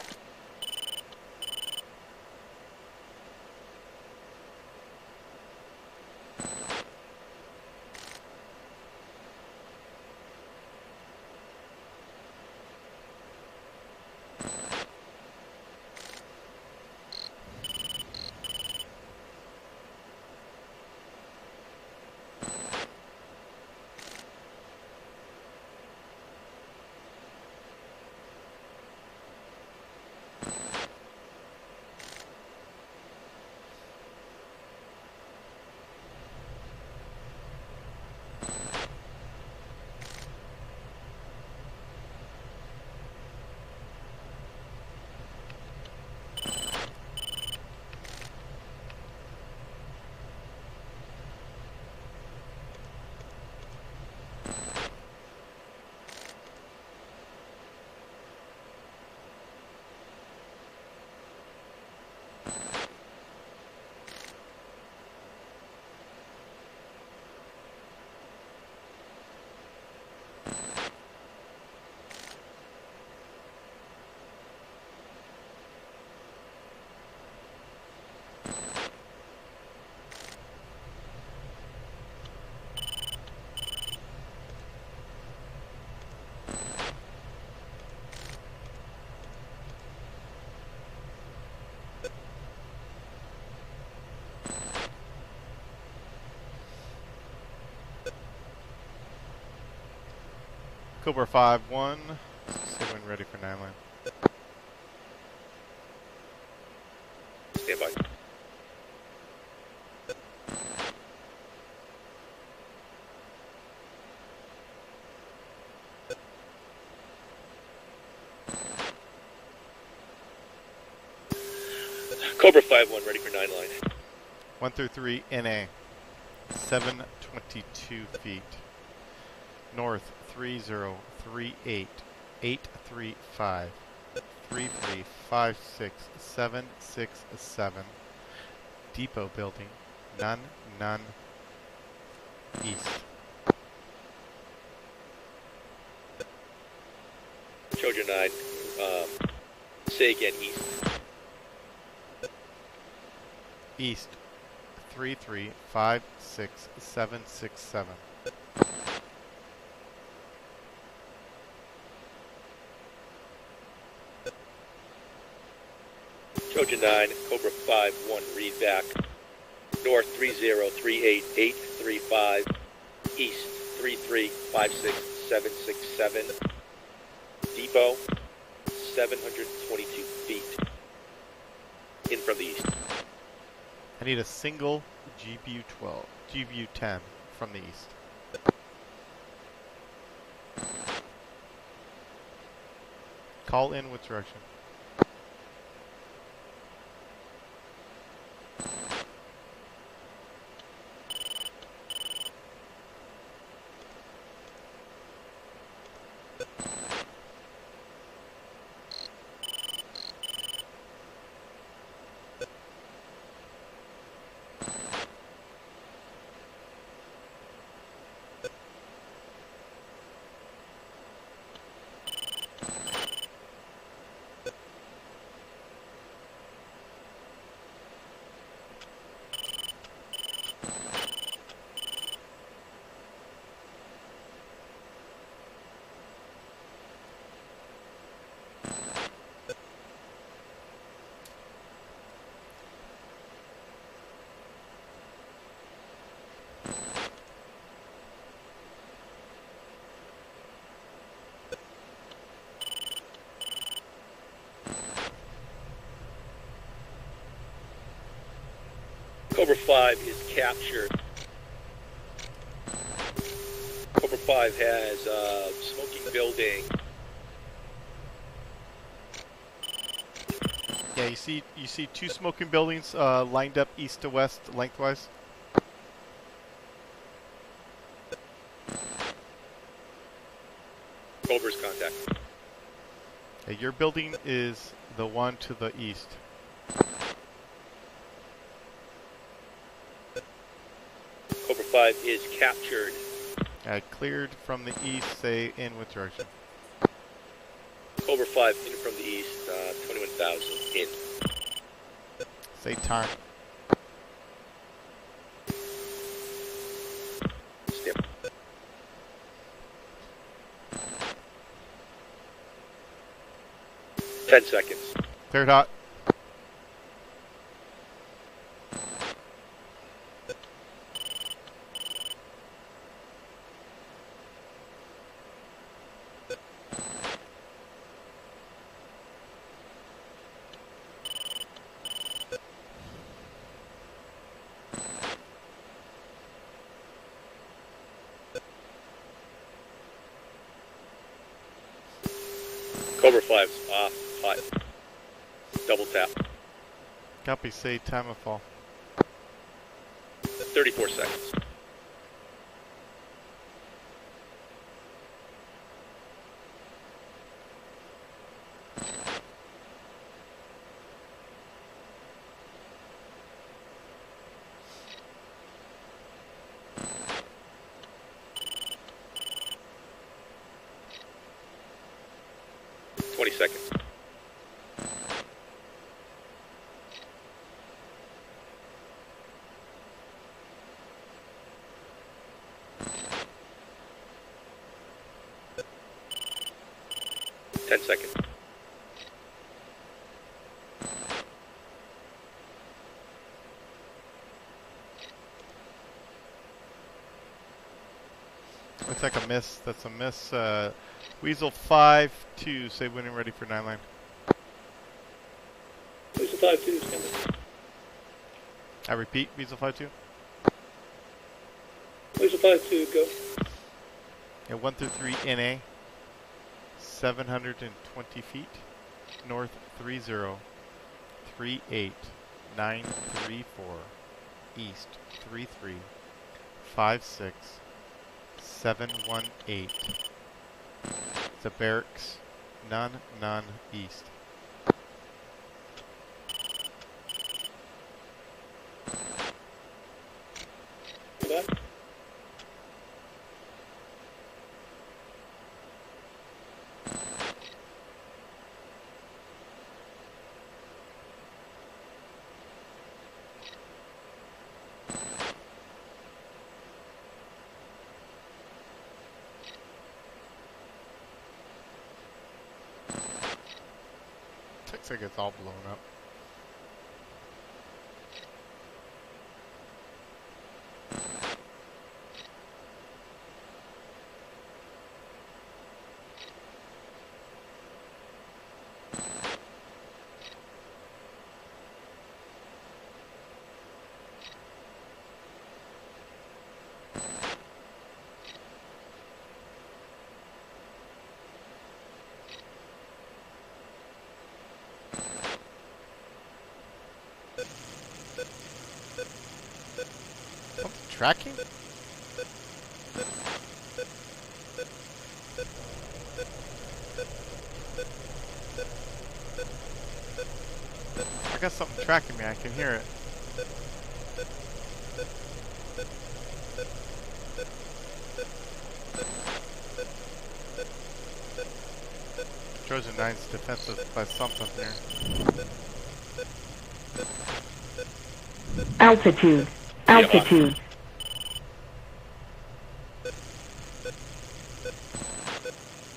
Cobra 5-1. Say when ready for 9 line. Stand by. Cobra 5-1 ready for 9 line. 1 through 3 NA. 722 feet. North 3038 835 3356767. Depot building. None east. Trojan 9. Say again, east. East 3356767. Trojan 9, Cobra 5-1, read back. North 3038835, east 3356767. Depot 722 feet. In from the east. I need a single GBU-12, GBU-10 from the east. Call in with direction. Cobra 5 is captured. Cobra 5 has a smoking building. Yeah, you see two smoking buildings lined up east to west lengthwise. Cobra's contact. Okay, your building is the one to the east. Cobra 5 is captured. Cleared from the east, say in with direction. Cobra 5 in from the east, 21,000 in. Say time. Step. Ten seconds. Cleared hot. Cobra 5's off, hot. Double tap. Copy, say time of fall. 34 seconds. Seconds. Seconds. Looks like a miss. That's a miss. Weasel 5-2, say when you're ready for 9 line. Weasel 5-2, stand by. I repeat, Weasel 5-2. Weasel 5-2, go. Yeah, 1 through 3 NA, 720 feet, north 3038934, east 3356718. It's a barracks, none east. Back. Looks like it's all blown up. Something tracking? I got something tracking me, I can hear it. Trojan 9's defensive by something here. Altitude. Altitude.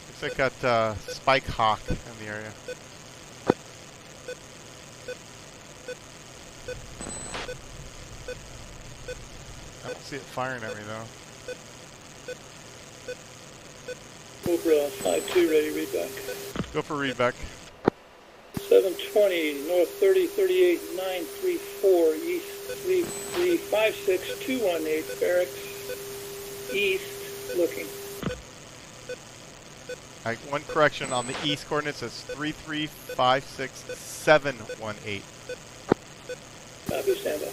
Looks like got Spike Hawk in the area. I don't see it firing at me though. Cobra 5-2, ready, read back. Go for readback. 720, north 3038934, east 3356218, barracks, east, looking. One correction on the east coordinates, it's 3356718. Copy, stand by.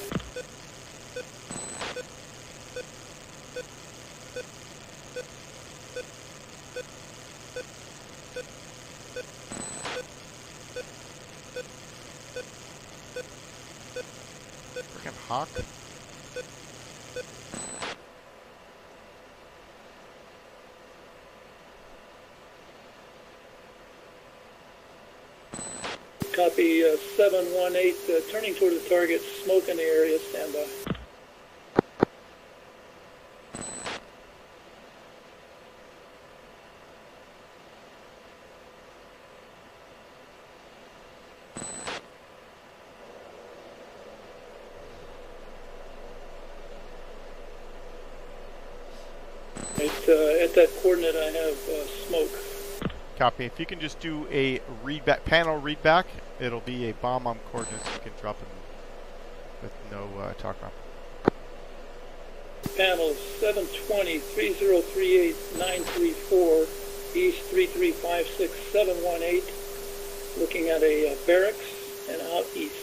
Freaking Hawk. Copy 718, turning toward the target, smoke in the area, stand by. At that coordinate I have smoke. Copy. If you can just do a readback, panel readback, it'll be a bomb on coordinates. You can drop it with no talk on. Panel 720, 3038934, east 3356718, looking at a barracks and out east.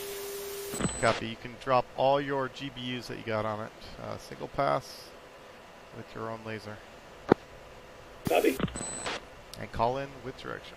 Copy. You can drop all your GBUs that you got on it. Single pass with your own laser. Copy. And call in with direction.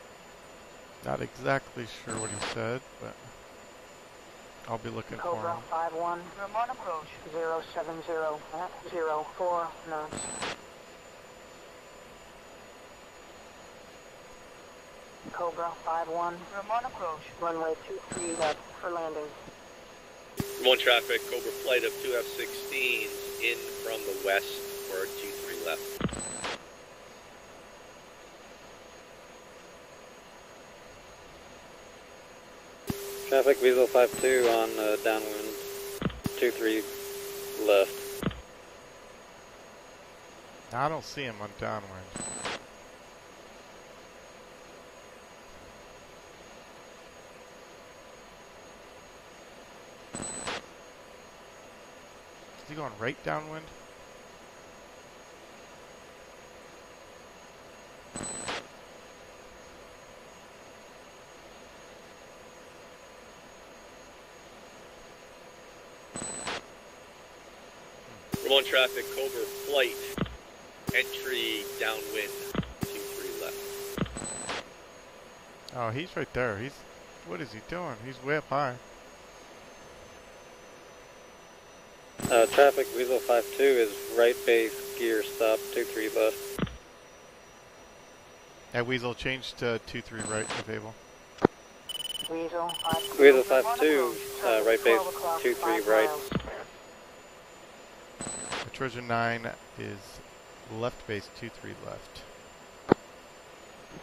Not exactly sure what he said, but I'll be looking for Cobra him. 5-1, remote approach 070 at 04 knots. Cobra 5-1, remote approach, runway 23 left for landing. One traffic, Cobra flight of 2 F-16s in from the west for 23 left. Traffic Weasel 52 on downwind 23 left. I don't see him on downwind. Is he going right downwind? One traffic, Cobra flight, entry downwind, 23 left. Oh, he's right there. What is he doing? He's way up high. Traffic Weasel 52 is right base, gear stop, 23 left. Yeah, Weasel, change to 23 right if able. Weasel 52, Weasel 52, right base, 23 right. Trojan 9 is left base, 23 left.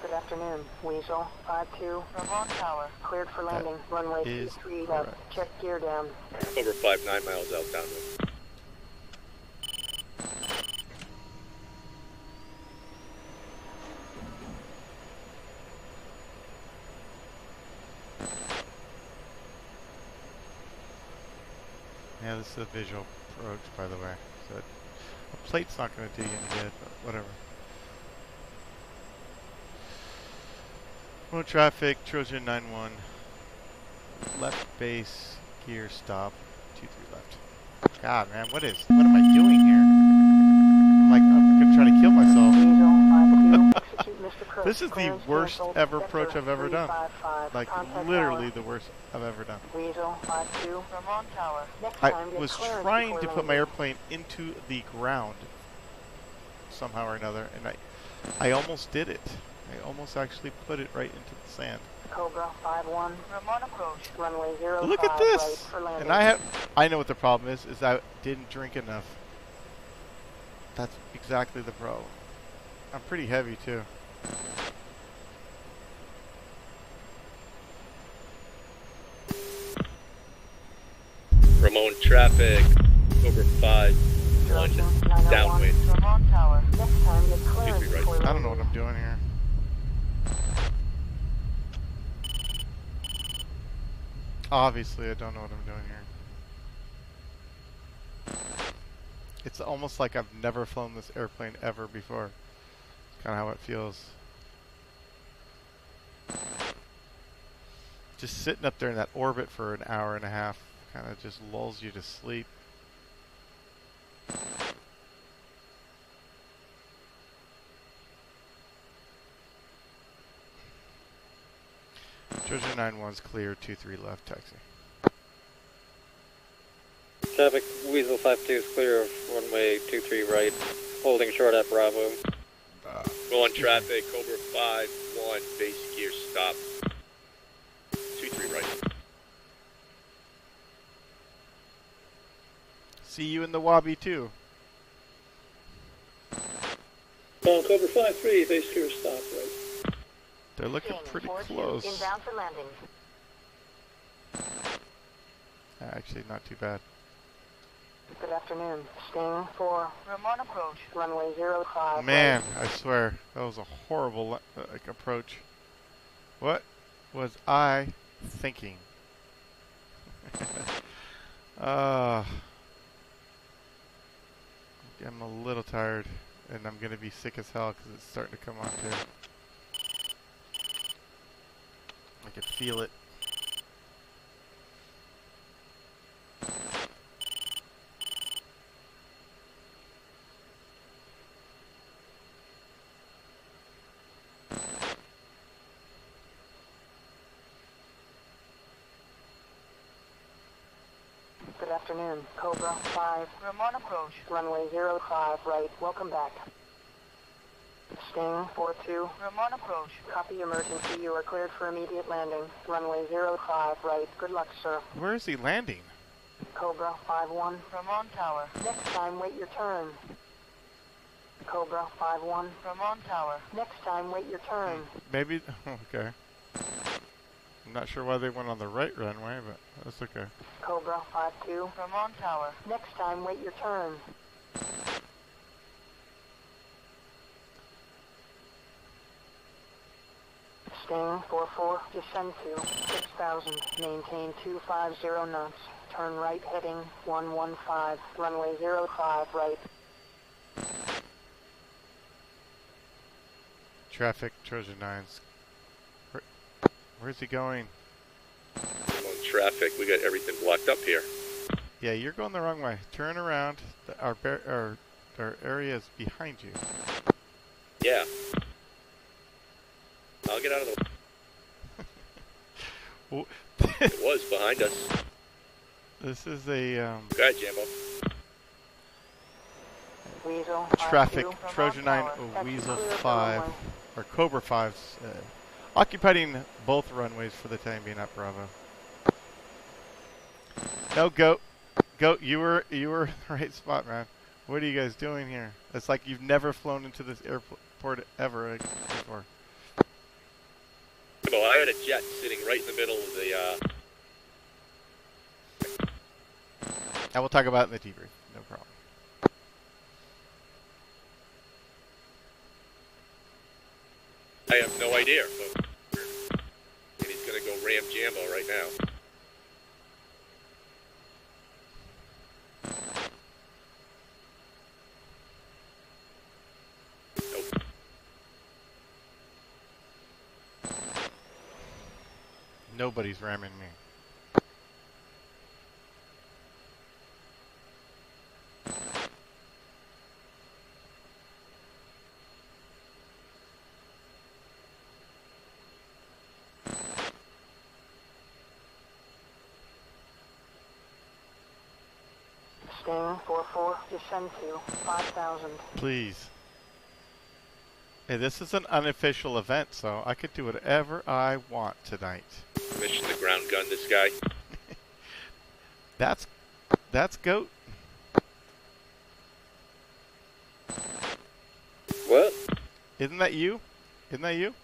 Good afternoon, Weasel 52, Ramon Tower, cleared for landing, runway 23 left, check gear down. Cobra 5, 9 miles out downwind. Yeah, this is a visual approach, by the way. So a plate's not going to do you any good, but whatever. No traffic, Trojan 9-1. Left base, gear stop, 23 left. God, man, what am I doing here? I'm going to try to kill myself. This is the worst ever approach I've ever done. Like, literally the worst I've ever done. I was trying to put my airplane into the ground somehow or another, and I almost did it. I almost actually put it right into the sand. Cobra 5-1, Ramon approach, runway 05 Look at this! right for landing. And I know what the problem is I didn't drink enough. That's exactly the problem. I'm pretty heavy too. Ramon traffic, Cobra 5, 1 downwind. Ramon Tower, next time get clearance Right. before I don't know landing. what I'm doing here. Obviously, I don't know what I'm doing here. It's almost like I've never flown this airplane ever before. Kind of how it feels. Just sitting up there in that orbit for an hour and a half kind of just lulls you to sleep. Trojan 9-1's clear, 23 left, taxi. Traffic Weasel 52 is clear of runway 23 right, holding short at Bravo. One traffic, Cobra 5, 1, base gear stop, 23 right. See you in the Wabi too. Cobra 53, base gear stop, right. They're looking pretty close. Inbound for landing. Actually, not too bad. Good afternoon, Sting 4, Ramon approach, runway 05 Man, I swear, that was a horrible approach. What was I thinking? I'm a little tired, and I'm going to be sick as hell because it's starting to come on too. I can feel it. afternoon. Cobra 5. Ramon approach. Runway 05 right. Welcome back. Sting 42. Ramon approach. Copy emergency. You are cleared for immediate landing. Runway 05 right. Good luck, sir. Where is he landing? Cobra 5-1. Ramon Tower. Next time, wait your turn. Cobra 5-1. Ramon Tower. Next time, wait your turn. Maybe. Okay. I'm not sure why they went on the right runway, but that's okay. Cobra 5-2. Ramon Tower. Next time, wait your turn. Sting 4-4. Descend to 6,000. Maintain 250 knots. Turn right heading 115. Runway 05 right. Traffic, Trojan 9s. Where's he going? I'm on traffic. We got everything blocked up here. Yeah, you're going the wrong way. Turn around. Our area is behind you. Yeah. I'll get out of the... It was behind us. This is a Go ahead, Jambo. Weasel traffic, 5-2. Trojan 9, Tower. Weasel Clear for 5, runway. or Cobra 5's occupying both runways for the time being at Bravo. No, Goat, you were in the right spot, man. What are you guys doing here? It's like you've never flown into this airport ever before. Well, I had a jet sitting right in the middle of the, And we'll talk about it in the debrief. No problem. I have no idea, but... And he's gonna go ram Jambo right now. Nope. Nobody's ramming me. Sting 4-4. Descend to 5,000. Please. Hey, this is an unofficial event, so I could do whatever I want tonight. Mission to ground gun this guy. That's Goat. What? Isn't that you? Isn't that you?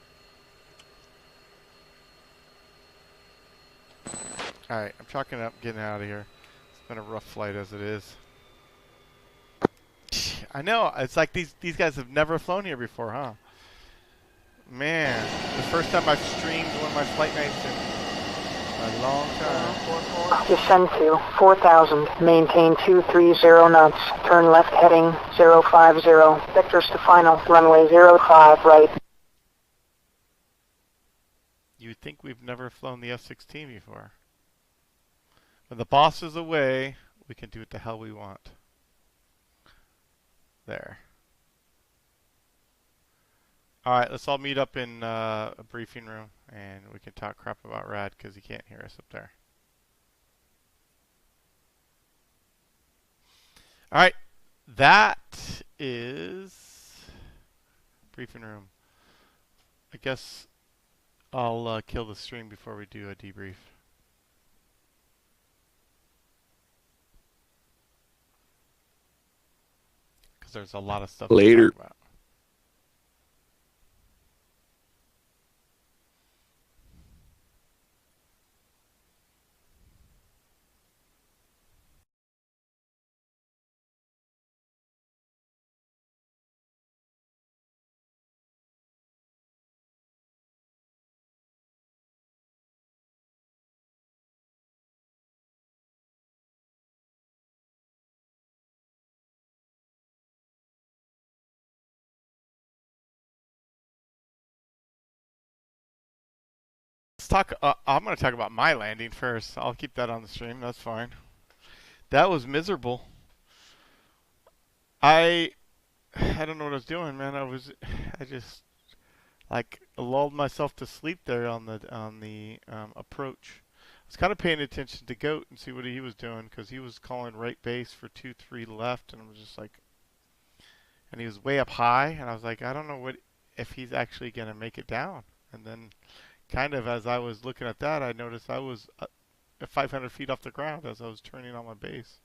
Alright, I'm chalking up, getting out of here. It's been a rough flight as it is. I know, it's like these guys have never flown here before, huh? Man, the first time I've streamed one of my flight nights in a long time. Descend to 4,000. Maintain 230 knots. Turn left heading 050. Vectors to final. Runway 05 right. You would think we've never flown the F-16 before. When the boss is away, we can do what the hell we want. There. Alright, let's all meet up in a briefing room and we can talk crap about Rad because he can't hear us up there. Alright, that is briefing room. I guess I'll kill the stream before we do a debrief. Because there's a lot of stuff to talk about. Let's talk. I'm going to talk about my landing first. I'll keep that on the stream. That's fine. That was miserable. I don't know what I was doing, man. I just like lulled myself to sleep there on the approach. was kind of paying attention to Goat and see what he was doing because he was calling right base for 2-3 left, and I was just like, and he was way up high, and I was like, I don't know if he's actually going to make it down. And then, kind of as I was looking at that, I noticed I was 500 feet off the ground as I was turning on my base.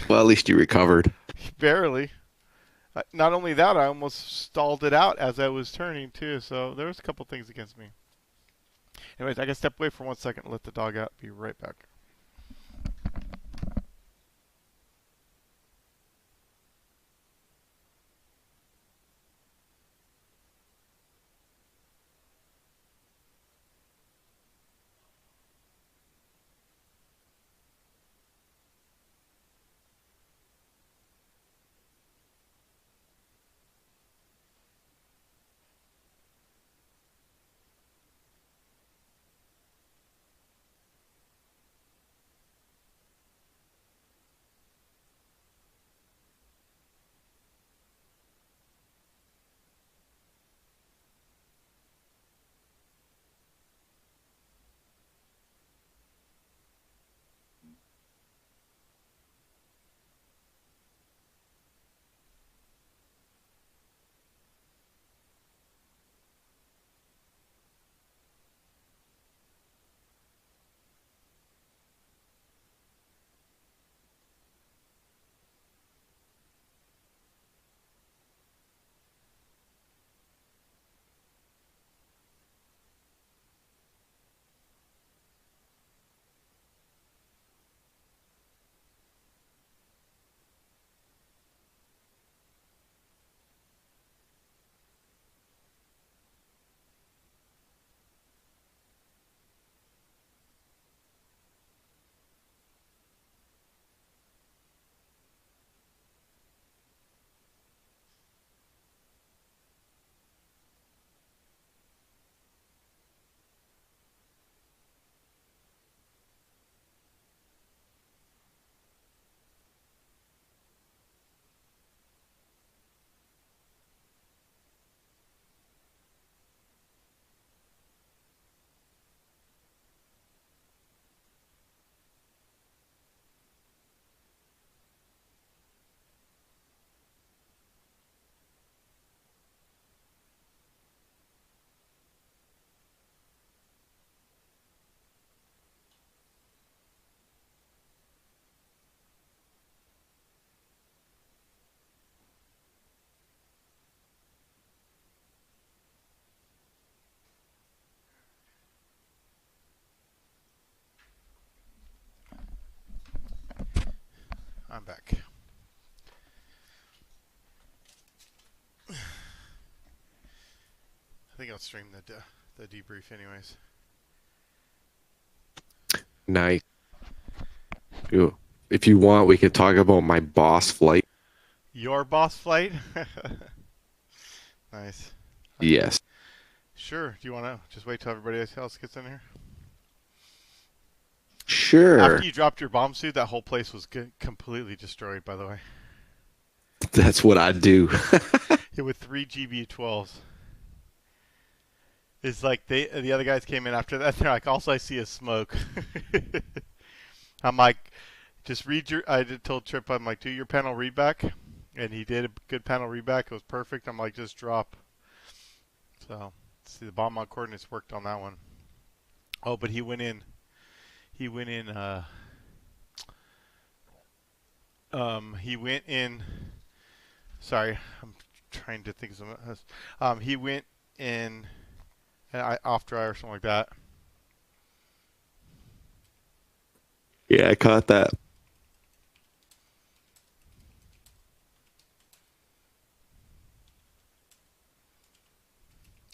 Well, at least you recovered. Barely. Not only that, I almost stalled it out as I was turning too. So there was a couple things against me. Anyways, I gotta step away for 1 second and let the dog out. Be right back. I'm back. I think I'll stream the debrief anyways. Nice. Ew. If you want, we could talk about my boss flight. Your boss flight? Nice. Yes. Sure. Do you want to just wait till everybody else gets in here? Sure. After you dropped your bomb suit, that whole place was completely destroyed, by the way. That's what I do. Hit with 3 GBU-12s. It's like the other guys came in after that. They're like, all I see is smoke. I'm like, just read your. I told Trip, I'm like, do your panel readback, and he did a good panel readback. It was perfect. I'm like, just drop. So, see, the bomb on coordinates worked on that one. Oh, but he went in. He went in. He went in. Sorry, I'm trying to think of something else. He went in off dry or something like that. Yeah, I caught that.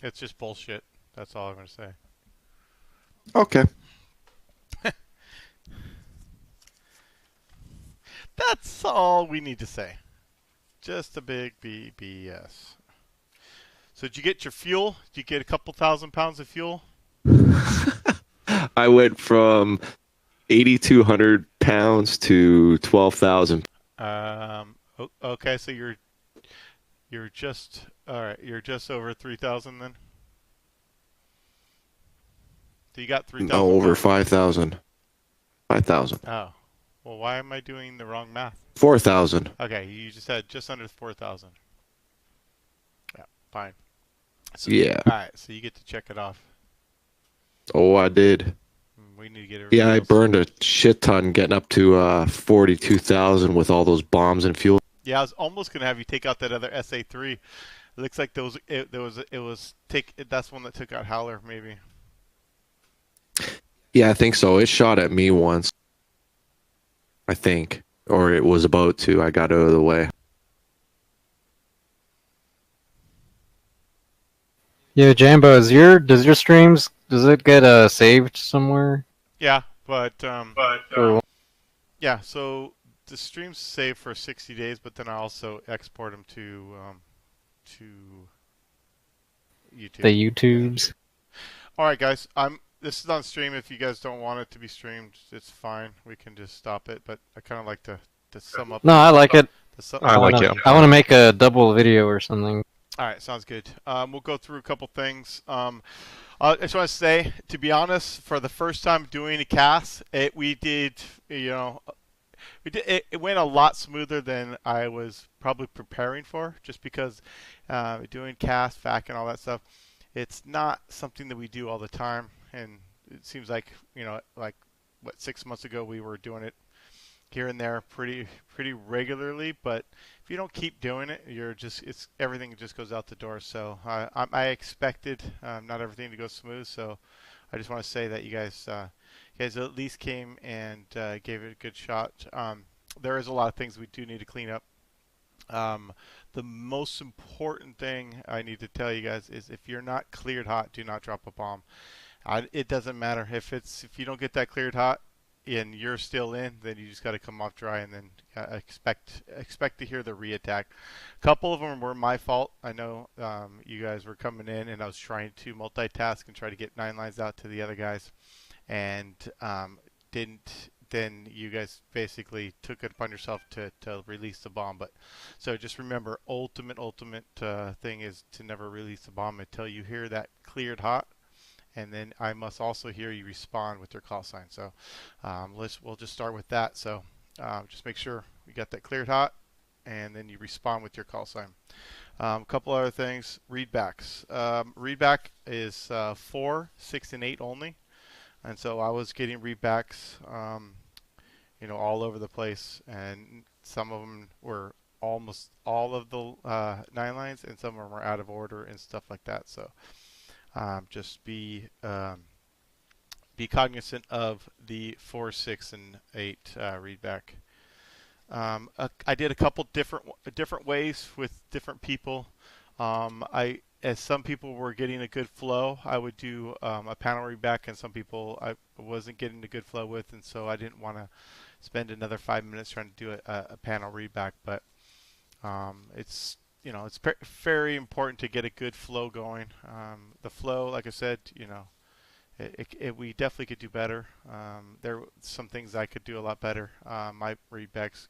It's just bullshit. That's all I'm going to say. Okay. That's all we need to say. Just a big BS. So did you get your fuel? Did you get a couple 1,000 pounds of fuel? I went from 8,200 pounds to 12,000. Okay, so you're just all right. You're just over 3,000 then. So you got 3,000 No, over pounds. 5,000. 5,000. Oh. Well, why am I doing the wrong math? 4,000. Okay, you just said just under 4,000. Yeah, fine. So, Yeah. all right, so you get to check it off. Oh, I did. We need to get it. Yeah, I burned a shit ton getting up to 42,000 with all those bombs and fuel. Yeah, I was almost gonna have you take out that other SA3. It looks like that's one that took out Howler maybe. Yeah, I think so. It shot at me once. I think. Or it was about to. I got out of the way. Yeah, Jambo, does your streams, does it get saved somewhere? Yeah, but Cool. yeah, so the streams save for 60 days, but then I also export them to YouTube. The YouTubes. All right, guys. This is on stream. If you guys don't want it to be streamed, it's fine. We can just stop it. But I kind of like to sum up. No, I like it. I like it. I want to make a double video or something. All right, sounds good. We'll go through a couple things. I just want to say, to be honest, for the first time doing a CAS, it went a lot smoother than I was probably preparing for, just because doing CAS, FAC, and all that stuff, it's not something that we do all the time. And it seems like, like 6 months ago we were doing it here and there pretty regularly, but if you don't keep doing it, everything just goes out the door. So I expected not everything to go smooth, so I just want to say that you guys at least came and gave it a good shot. There is a lot of things we do need to clean up. The most important thing I need to tell you guys is, if you're not cleared hot, do not drop a bomb. It doesn't matter if you don't get that cleared hot and you're still in, then you just got to come off dry and then expect to hear the re-attack. A couple of them were my fault. I know you guys were coming in and I was trying to multitask and try to get 9 lines out to the other guys, and didn't. Then you guys basically took it upon yourself to release the bomb. But so just remember, ultimate thing is to never release the bomb until you hear that cleared hot, and then I must also hear you respond with your call sign. So we'll just start with that. So just make sure you got that cleared hot, and then you respond with your call sign. A couple other things. Readbacks. Readback is 4, 6, and 8 only. And so I was getting readbacks, all over the place, and some of them were almost all of the 9 lines, and some of them were out of order and stuff like that. So just be cognizant of the 4, 6, and 8 readback. I did a couple different ways with different people. As some people were getting a good flow, I would do a panel readback, and some people I wasn't getting a good flow with, and so I didn't want to spend another 5 minutes trying to do a panel readback. But it's very important to get a good flow going. The flow, like I said, we definitely could do better. There were some things I could do a lot better. My readbacks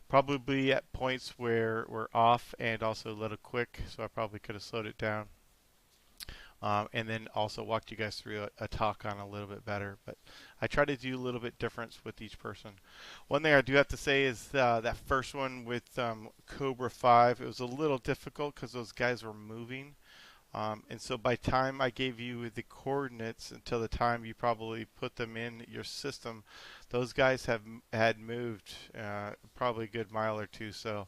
probably at points where we're off and also a little quick, so I probably could have slowed it down. And then also walked you guys through a talk on a little bit better. But I try to do a little bit different with each person. One thing I do have to say is that first one with Cobra 5, it was a little difficult because those guys were moving. And so by time I gave you the coordinates until the time you probably put them in your system, those guys had moved probably a good mile or two. So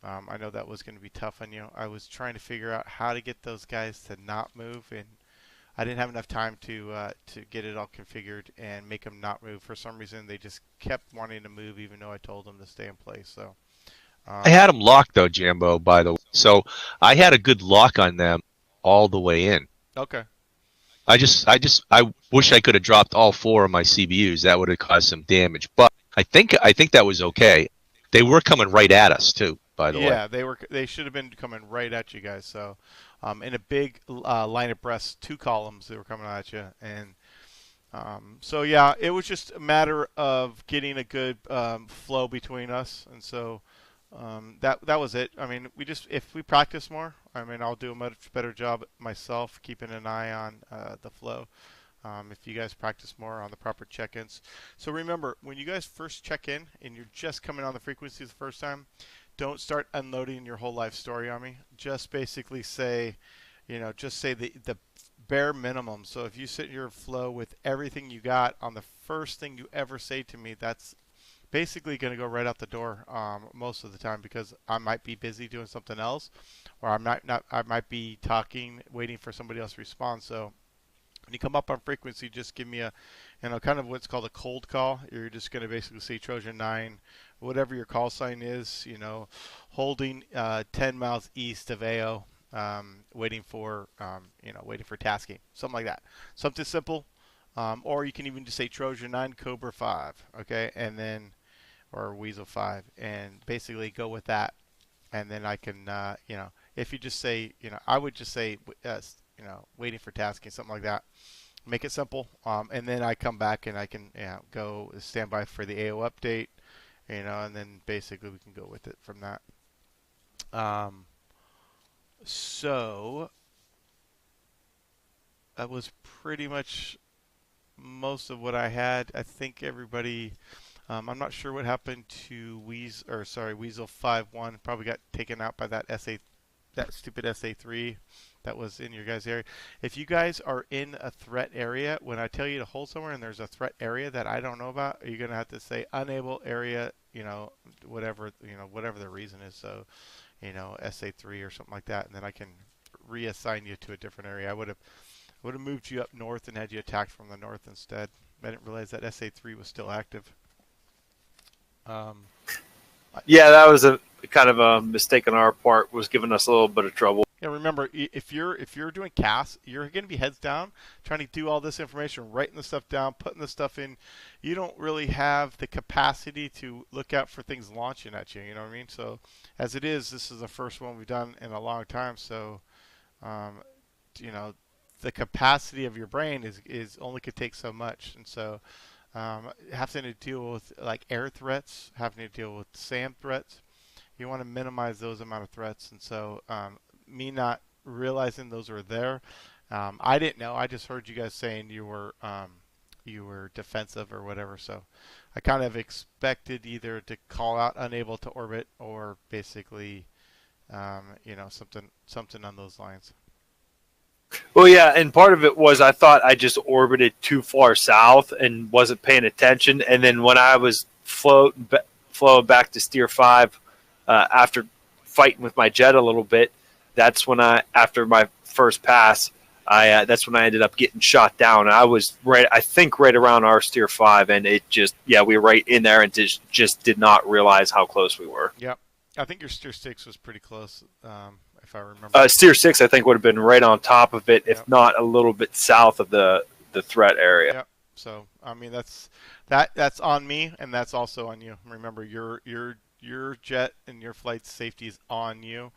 I know that was going to be tough on you. I was trying to figure out how to get those guys to not move, and I didn't have enough time to get it all configured and make them not move. For some reason, they just kept wanting to move, even though I told them to stay in place. So I had them locked though, Jambo. By the way, so I had a good lock on them all the way in. Okay. I wish I could have dropped all 4 of my CBUs. That would have caused some damage. But I think that was okay. They were coming right at us too, by the way. Yeah, they should have been coming right at you guys. So in a big line abreast, 2 columns, they were coming at you. And so yeah, it was just a matter of getting a good flow between us. And so that was it. I mean, if we practice more, I'll do a much better job myself keeping an eye on the flow. if you guys practice more on the proper check-ins. So remember, when you guys first check in and you're just coming on the frequency the first time, don't start unloading your whole life story on me. Just basically say, just say the bare minimum. So if you sit in your flow with everything you got on the first thing you ever say to me, that's basically going to go right out the door most of the time, because I might be busy doing something else, or I might be talking, waiting for somebody else to respond. So when you come up on frequency, just give me a, kind of what's called a cold call. You're just going to basically say Trojan 9, whatever your call sign is, holding 10 miles east of AO, waiting for tasking, something like that. Something simple. Or you can even just say Trojan 9, Cobra 5, okay, and then, or Weasel 5, and basically go with that. And then I can, if you just say, I would just say, waiting for tasking, something like that. Make it simple, and then I come back and I can go stand by for the AO update, and then basically we can go with it from that. So that was pretty much most of what I had. I think everybody, I'm not sure what happened to Weasel 5.1. Probably got taken out by that stupid SA3 that was in your guys' area. If you guys are in a threat area, when I tell you to hold somewhere and there's a threat area that I don't know about, you're gonna have to say unable area, whatever the reason is. So, SA3 or something like that, and then I can reassign you to a different area. I would have moved you up north and had you attacked from the north instead. I didn't realize that SA3 was still active. Yeah, that was a kind of a mistake on our part, was giving us a little bit of trouble. Yeah, remember, if you're doing CAS, you're going to be heads down, trying to do all this information, writing the stuff down, putting the stuff in. You don't really have the capacity to look out for things launching at you. You know what I mean? So, as it is, this is the first one we've done in a long time. So, the capacity of your brain is only could take so much, and so having to deal with like air threats, having to deal with SAM threats, you want to minimize those amount of threats. And so me not realizing those were there, I didn't know. I just heard you guys saying you were defensive or whatever. So I kind of expected either to call out unable to orbit or basically something on those lines. Well, yeah, and part of it was I thought I just orbited too far south and wasn't paying attention. And then when I was flowing back to Steer 5 after fighting with my jet a little bit, that's when after my first pass, that's when I ended up getting shot down. I was right around our Steer 5, and it just, we were right in there and just did not realize how close we were. Yep. I think your Steer 6 was pretty close. If I remember. Steer 6, I think, would have been right on top of it, if not a little bit south of the threat area. Yep. So, I mean, that's on me, and that's also on you. Remember, your jet and your flight safety is on you.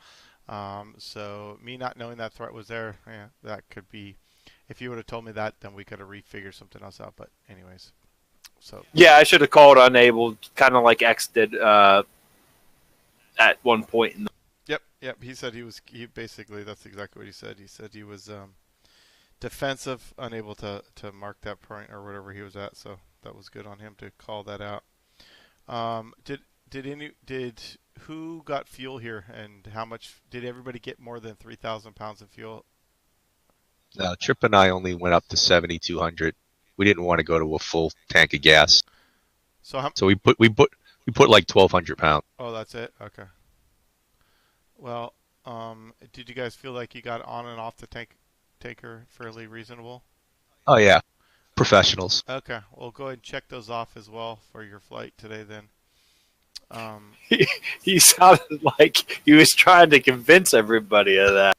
So, me not knowing that threat was there, that could be. If you would have told me that, then we could have refigured something else out. But, anyways, so. Yeah, I should have called unable, kind of like X did at one point in the. Yep. He said he basically, that's exactly what he said. He said he was defensive, unable to mark that point or whatever he was at. So that was good on him to call that out. Who got fuel here, and how much did everybody get? More than 3,000 pounds of fuel? No, Trip and I only went up to 7,200. We didn't want to go to a full tank of gas. So we put like 1,200 pounds. Oh, that's it. Okay. Well, did you guys feel like you got on and off the tanker fairly reasonable? Oh yeah, professionals. Okay, well go ahead and check those off as well for your flight today then. He sounded like he was trying to convince everybody of that.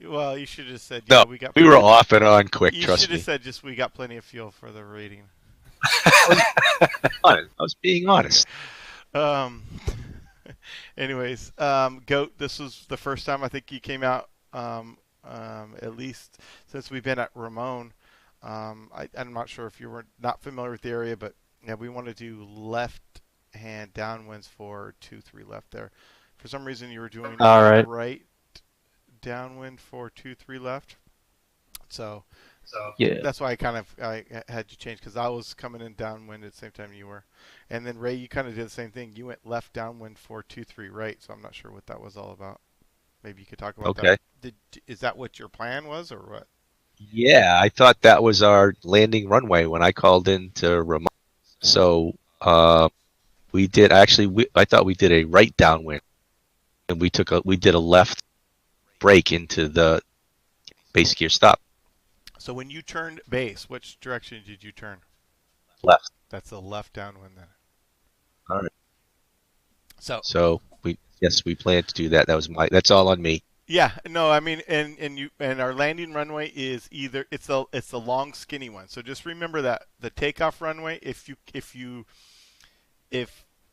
Well, you should have said no. We were off and on quick. You trust should me. have said just we got plenty of fuel for the rating. I was being honest. Anyways, Goat, this was the first time I think you came out, at least since we've been at Ramon. I'm not sure if you were not familiar with the area, but yeah, we want to do left-hand downwinds for 2-3 left there. For some reason, you were doing right downwind for 2-3 left. So Yeah. That's why I had you change, because I was coming in downwind at the same time you were. And then Ray, you kind of did the same thing. You went left downwind 423 right, so I'm not sure what that was all about. Maybe you could talk about Okay. that. Is that what your plan was, or what? Yeah, I thought that was our landing runway when I called in to Ramon. So we did actually. I thought we did a right downwind, and we did a left break into the base gear stop. So when you turned base, which direction did you turn? Left. That's the left downwind then. All right. So we planned to do that. That's all on me. Yeah, no, I mean, and our landing runway is either it's the long skinny one. So just remember that the takeoff runway, if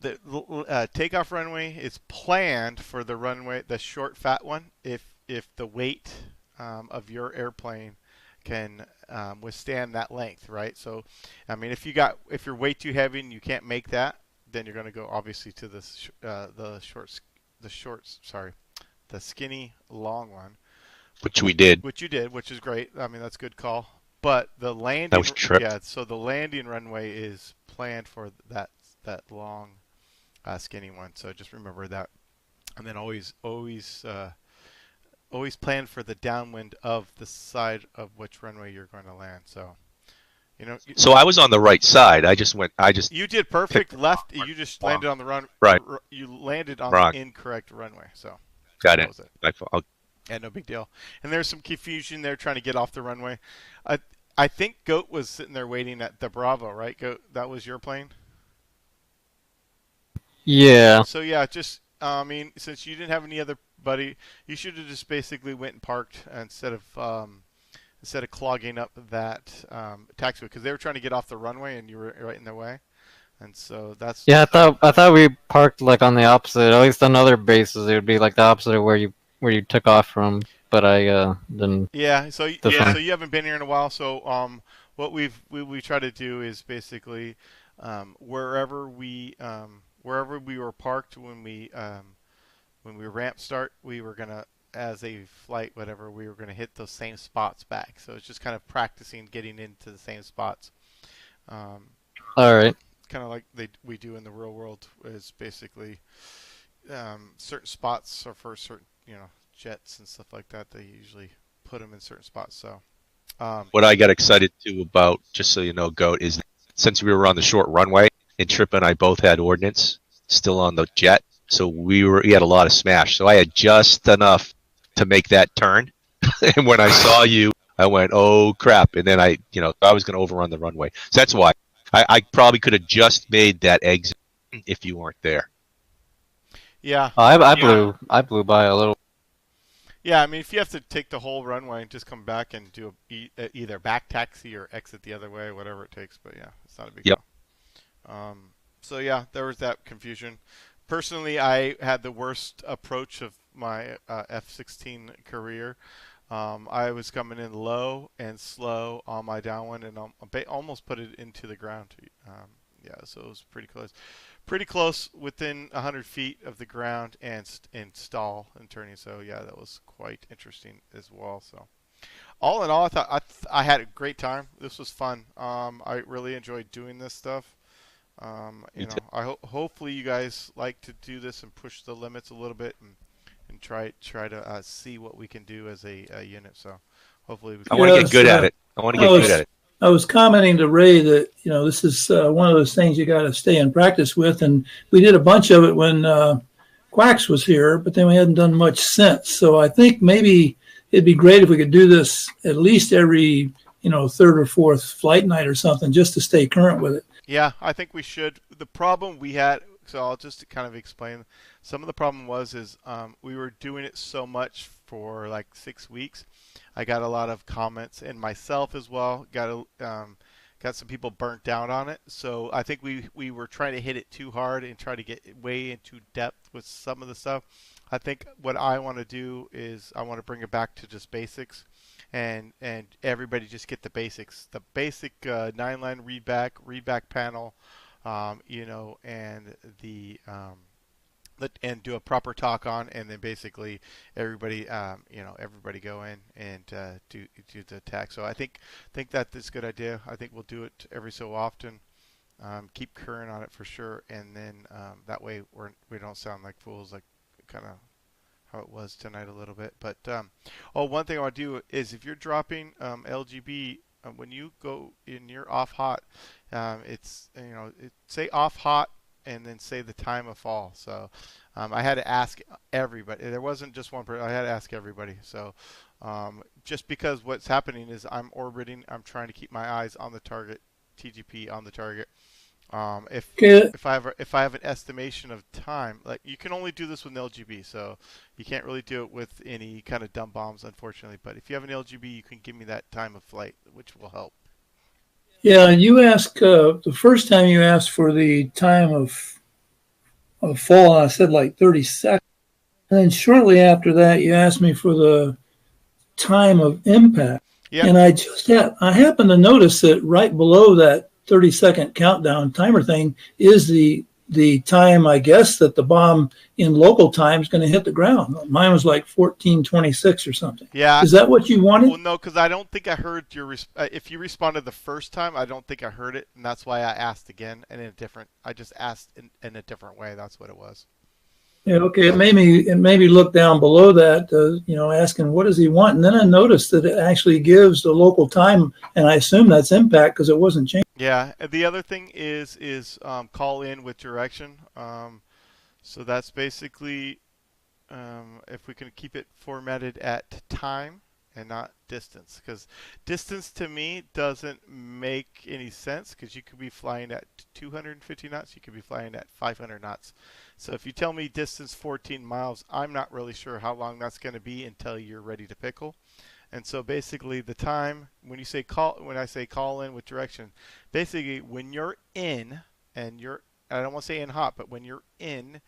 the takeoff runway is planned for the short fat one, if the weight of your airplane can withstand that length, right? So, I mean, if you're way too heavy and you can't make that, then you're going to go obviously to the skinny long one, which we did. Which you did, which is great. I mean, that's a good call. But the landing, that was trip. Yeah. So the landing runway is planned for that long, skinny one. So just remember that, and then always plan for the downwind of the side of which runway you're going to land. So, So I was on the right side. You did perfect left. You just landed on the run. Right. You landed on Wrong. the incorrect runway. So. Got it. My fault. Yeah, no big deal. And there's some confusion there trying to get off the runway. I think Goat was sitting there waiting at the Bravo, right? Goat, that was your plane? Yeah. So yeah, just I mean, since you didn't have any other buddy, you should have just basically went and parked instead of clogging up that taxiway, because they were trying to get off the runway and you were right in their way. And so that's I thought we parked like on the opposite. At least on other bases, it would be like the opposite of where you took off from. But I didn't. Yeah. So you haven't been here in a while. So what we try to do is basically wherever we were parked when we ramp start, we were gonna, as a flight whatever, we were gonna hit those same spots back. So it's just kind of practicing getting into the same spots. All right. Kind of like we do in the real world, is basically certain spots are for certain jets and stuff like that. They usually put them in certain spots. So what I got excited too about, just so you know, Goat, is since we were on the short runway and Trip and I both had ordnance still on the jet, so we had a lot of smash. So I had just enough to make that turn, and when I saw you, I went, "Oh crap!" And then I was going to overrun the runway. So that's why. I probably could have just made that exit if you weren't there. Yeah. I blew by a little. Yeah, I mean, if you have to take the whole runway and just come back and do either back taxi or exit the other way, whatever it takes. But yeah, it's not a big deal. So yeah, there was that confusion. Personally, I had the worst approach of my F-16 career. I was coming in low and slow on my downwind, and almost put it into the ground. Yeah, so it was pretty close within 100 feet of the ground and stall and turning. So yeah, that was quite interesting as well. So all in all, I thought I had a great time. This was fun. I really enjoyed doing this stuff. Hopefully you guys like to do this and push the limits a little bit and try to see what we can do as a unit. So hopefully I want to get good at it. I was commenting to Ray that this is one of those things you got to stay in practice with, and we did a bunch of it when Quacks was here, but then we hadn't done much since. So I think maybe it'd be great if we could do this at least every third or fourth flight night or something, just to stay current with it. Yeah, I think we should. The problem we had, so I'll just kind of explain. Some of the problem is we were doing it so much for like 6 weeks. I got a lot of comments, and myself as well got some people burnt down on it. So I think we were trying to hit it too hard and try to get way into depth with some of the stuff. I think what I want to do is I want to bring it back to just basics, and everybody just get the basics. The basic 9-line read back panel, and the and do a proper talk on, and then basically everybody, everybody go in and do the attack. So I think that is a good idea. I think we'll do it every so often. Keep current on it for sure, and then that way we don't sound like fools, like kind of how it was tonight a little bit. But one thing I want to do is if you're dropping LGB when you go in your off hot, it's say off hot and then say the time of fall. So I had to ask everybody. There wasn't just one person. I had to ask everybody. So just because what's happening is I'm orbiting. I'm trying to keep my eyes on the target, TGP on the target. If I have an estimation of time, like you can only do this with an LGB, so you can't really do it with any kind of dumb bombs, unfortunately. But if you have an LGB, you can give me that time of flight, which will help. Yeah, you asked the first time you asked for the time of fall, and I said like 30 seconds. And then shortly after that, you asked me for the time of impact. Yep. And I happened to notice that right below that 30-second countdown timer thing is the time, I guess, that the bomb in local time is going to hit the ground. Mine was like 14:26 or something. Yeah. Is that what you wanted? Well, no, because I don't think I heard your if you responded the first time, I don't think I heard it, and that's why I asked again and I just asked in a different way. That's what it was. Yeah, okay. It made me look down below that, asking what does he want, and then I noticed that it actually gives the local time, and I assume that's impact because it wasn't changed. Yeah. The other thing is call in with direction. So that's basically if we can keep it formatted at time and not distance, because distance to me doesn't make any sense, because you could be flying at 250 knots, you could be flying at 500 knots. So if you tell me distance 14 miles, I'm not really sure how long that's going to be until you're ready to pickle. And so basically the time, when I say call in with direction, basically when you're in, and I don't want to say in hot, but when you're in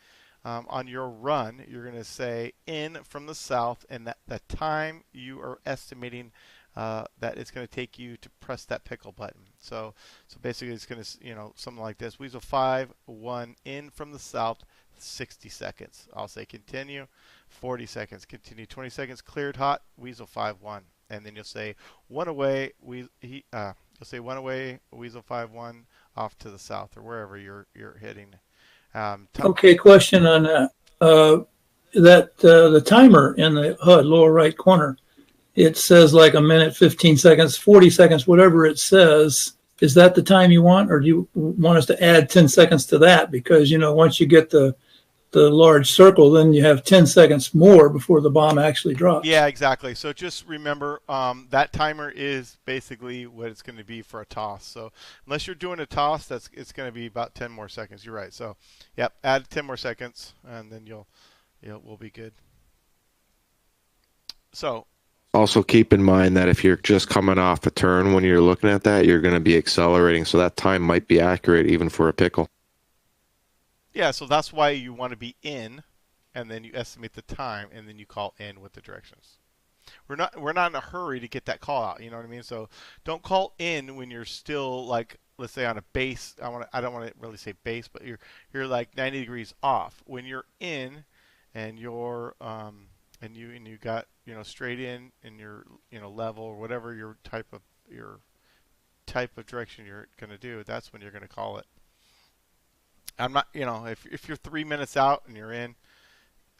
on your run, you're going to say in from the south, and that the time you are estimating that it's going to take you to press that pickle button. So basically it's going to, something like this: Weasel 5-1 in from the south, 60 seconds. I'll say continue, 40 seconds, continue, 20 seconds, cleared hot, Weasel 5-1, and then you'll say one away. You'll say one away, Weasel 5-1 off to the south, or wherever you're heading. Okay, question on that. The timer in the HUD lower right corner, it says like a minute, 15 seconds, 40 seconds, whatever it says. Is that the time you want, or do you want us to add 10 seconds to that? Because, once you get the large circle, then you have 10 seconds more before the bomb actually drops. Yeah, exactly. So just remember that timer is basically what it's going to be for a toss. So unless you're doing a toss, it's going to be about 10 more seconds. You're right. So, yep, add 10 more seconds, and then we'll be good. So. Also keep in mind that if you're just coming off a turn when you're looking at that, you're going to be accelerating, so that time might be accurate even for a pickle. Yeah, so that's why you want to be in, and then you estimate the time, and then you call in with the directions. We're not in a hurry to get that call out. You know what I mean? So don't call in when you're still, like, let's say on a base. I don't want to really say base, but you're like 90 degrees off. When you're in, and you're and you got straight in your level, or whatever your type of direction you're going to do, that's when you're going to call it. I'm not, if you're 3 minutes out and you're in,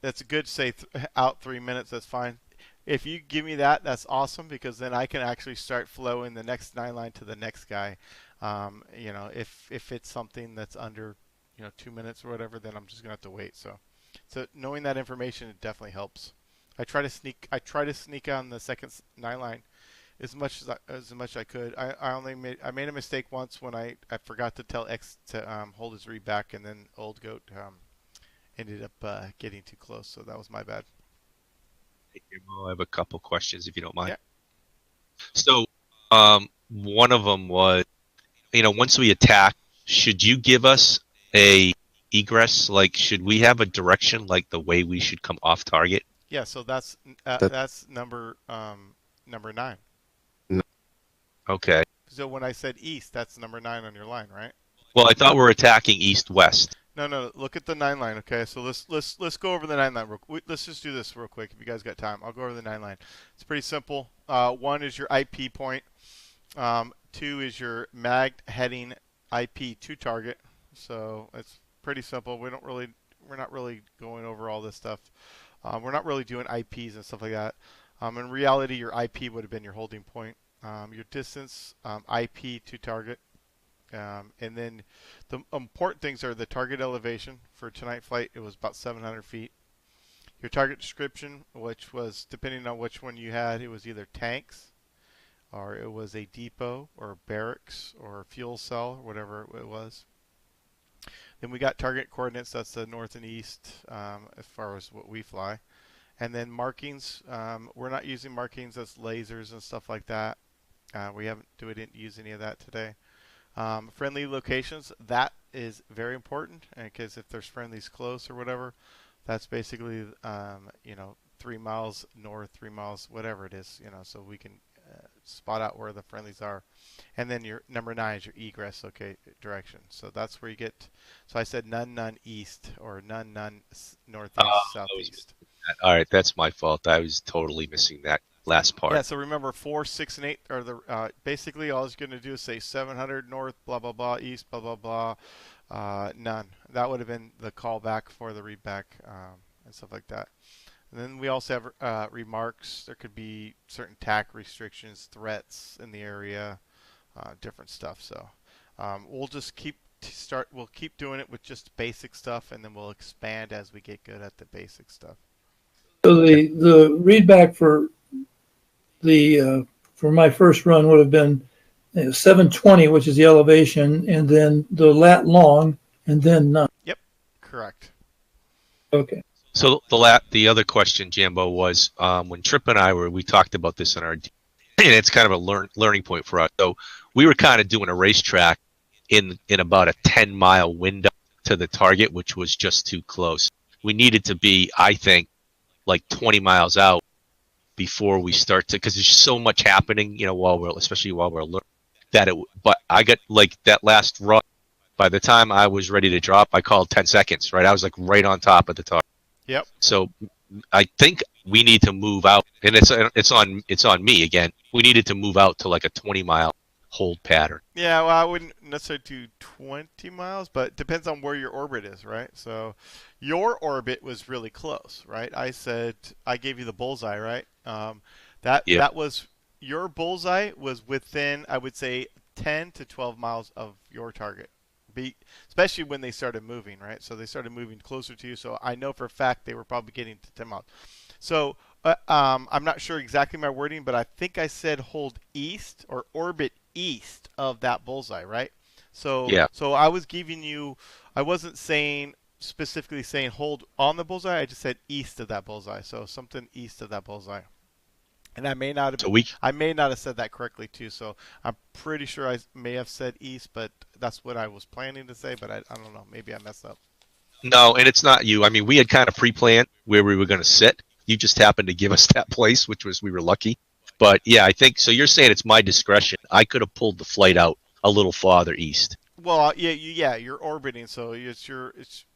that's good to say out 3 minutes, that's fine. If you give me that, that's awesome, because then I can actually start flowing the next 9 line to the next guy. If it's something that's under 2 minutes or whatever, then I'm just gonna have to wait. So knowing that information, it definitely helps. I try to sneak on the second 9 line as much as I could. I made a mistake once when I forgot to tell X to hold his read back, and then Old Goat ended up getting too close, so that was my bad. Hey, I have a couple questions if you don't mind. Yeah. So one of them was, once we attack, should you give us a egress? Like, should we have a direction, like the way we should come off target? Yeah, so that's number 9. Okay. So when I said east, that's number 9 on your line, right? Well, I thought we were attacking east-west. No. Look at the 9 line. Okay, so let's go over the 9 line. Let's just do this real quick. If you guys got time, I'll go over the 9 line. It's pretty simple. 1 is your IP point. 2 is your mag heading IP to target. So it's pretty simple. We're not really going over all this stuff. We're not really doing IPs and stuff like that. In reality, your IP would have been your holding point. Your distance, IP to target. And then the important things are the target elevation. For tonight flight, it was about 700 feet. Your target description, which was, depending on which one you had, it was either tanks, or it was a depot, or barracks, or fuel cell, or whatever it was. Then we got target coordinates, that's the north and east, as far as what we fly. And then markings, we're not using markings, that's lasers and stuff like that. We didn't use any of that today. Friendly locations, that is very important, because if there's friendlies close or whatever, that's basically 3 miles north, 3 miles, whatever it is, so we can spot out where the friendlies are. And then your number 9 is your egress direction. So that's where you get. So I said none east, or none northeast, southeast. All right, that's my fault. I was totally missing that last part. Yeah. So remember, 4, 6, and 8 are the basically all it's going to do is say 700 north, blah blah blah, east, blah blah blah, none. That would have been the callback for the readback and stuff like that. And then we also have remarks. There could be certain TAC restrictions, threats in the area, different stuff. So we'll just keep doing it with just basic stuff, and then we'll expand as we get good at the basic stuff. So the readback for my first run would have been 720, which is the elevation, and then the lat long, and then none. Yep, correct. Okay. So the other question, Jambo, was when Trip and we talked about this in our, and it's kind of a learning point for us. So we were kind of doing a racetrack in about a 10-mile window to the target, which was just too close. We needed to be, I think, like 20 miles out before we start to, because there's so much happening, especially while we're learning that but I got like that last run. By the time I was ready to drop, I called 10 seconds, right? I was like right on top of the target. Yep. So I think we need to move out, and it's on me again. We needed to move out to like a 20-mile hold pattern. Yeah, well, I wouldn't necessarily do 20 miles, but it depends on where your orbit is, right? So your orbit was really close, right? I gave you the bullseye, right? That was your bullseye was within, I would say, 10 to 12 miles of your target. Especially when they started moving, right? So they started moving closer to you. So I know for a fact they were probably getting to 10 miles. So I'm not sure exactly my wording, but I think I said hold east or orbit east of that bullseye, right? So So I was giving you, I wasn't specifically saying hold on the bullseye. I just said east of that bullseye. So something east of that bullseye. And I may not have said that correctly too. So I'm pretty sure I may have said east, but that's what I was planning to say. But I don't know. Maybe I messed up. No, and it's not you. I mean, we had kind of pre-planned where we were going to sit. You just happened to give us that place, we were lucky. But yeah, I think so. You're saying it's my discretion. I could have pulled the flight out a little farther east. Well, yeah, you're orbiting, so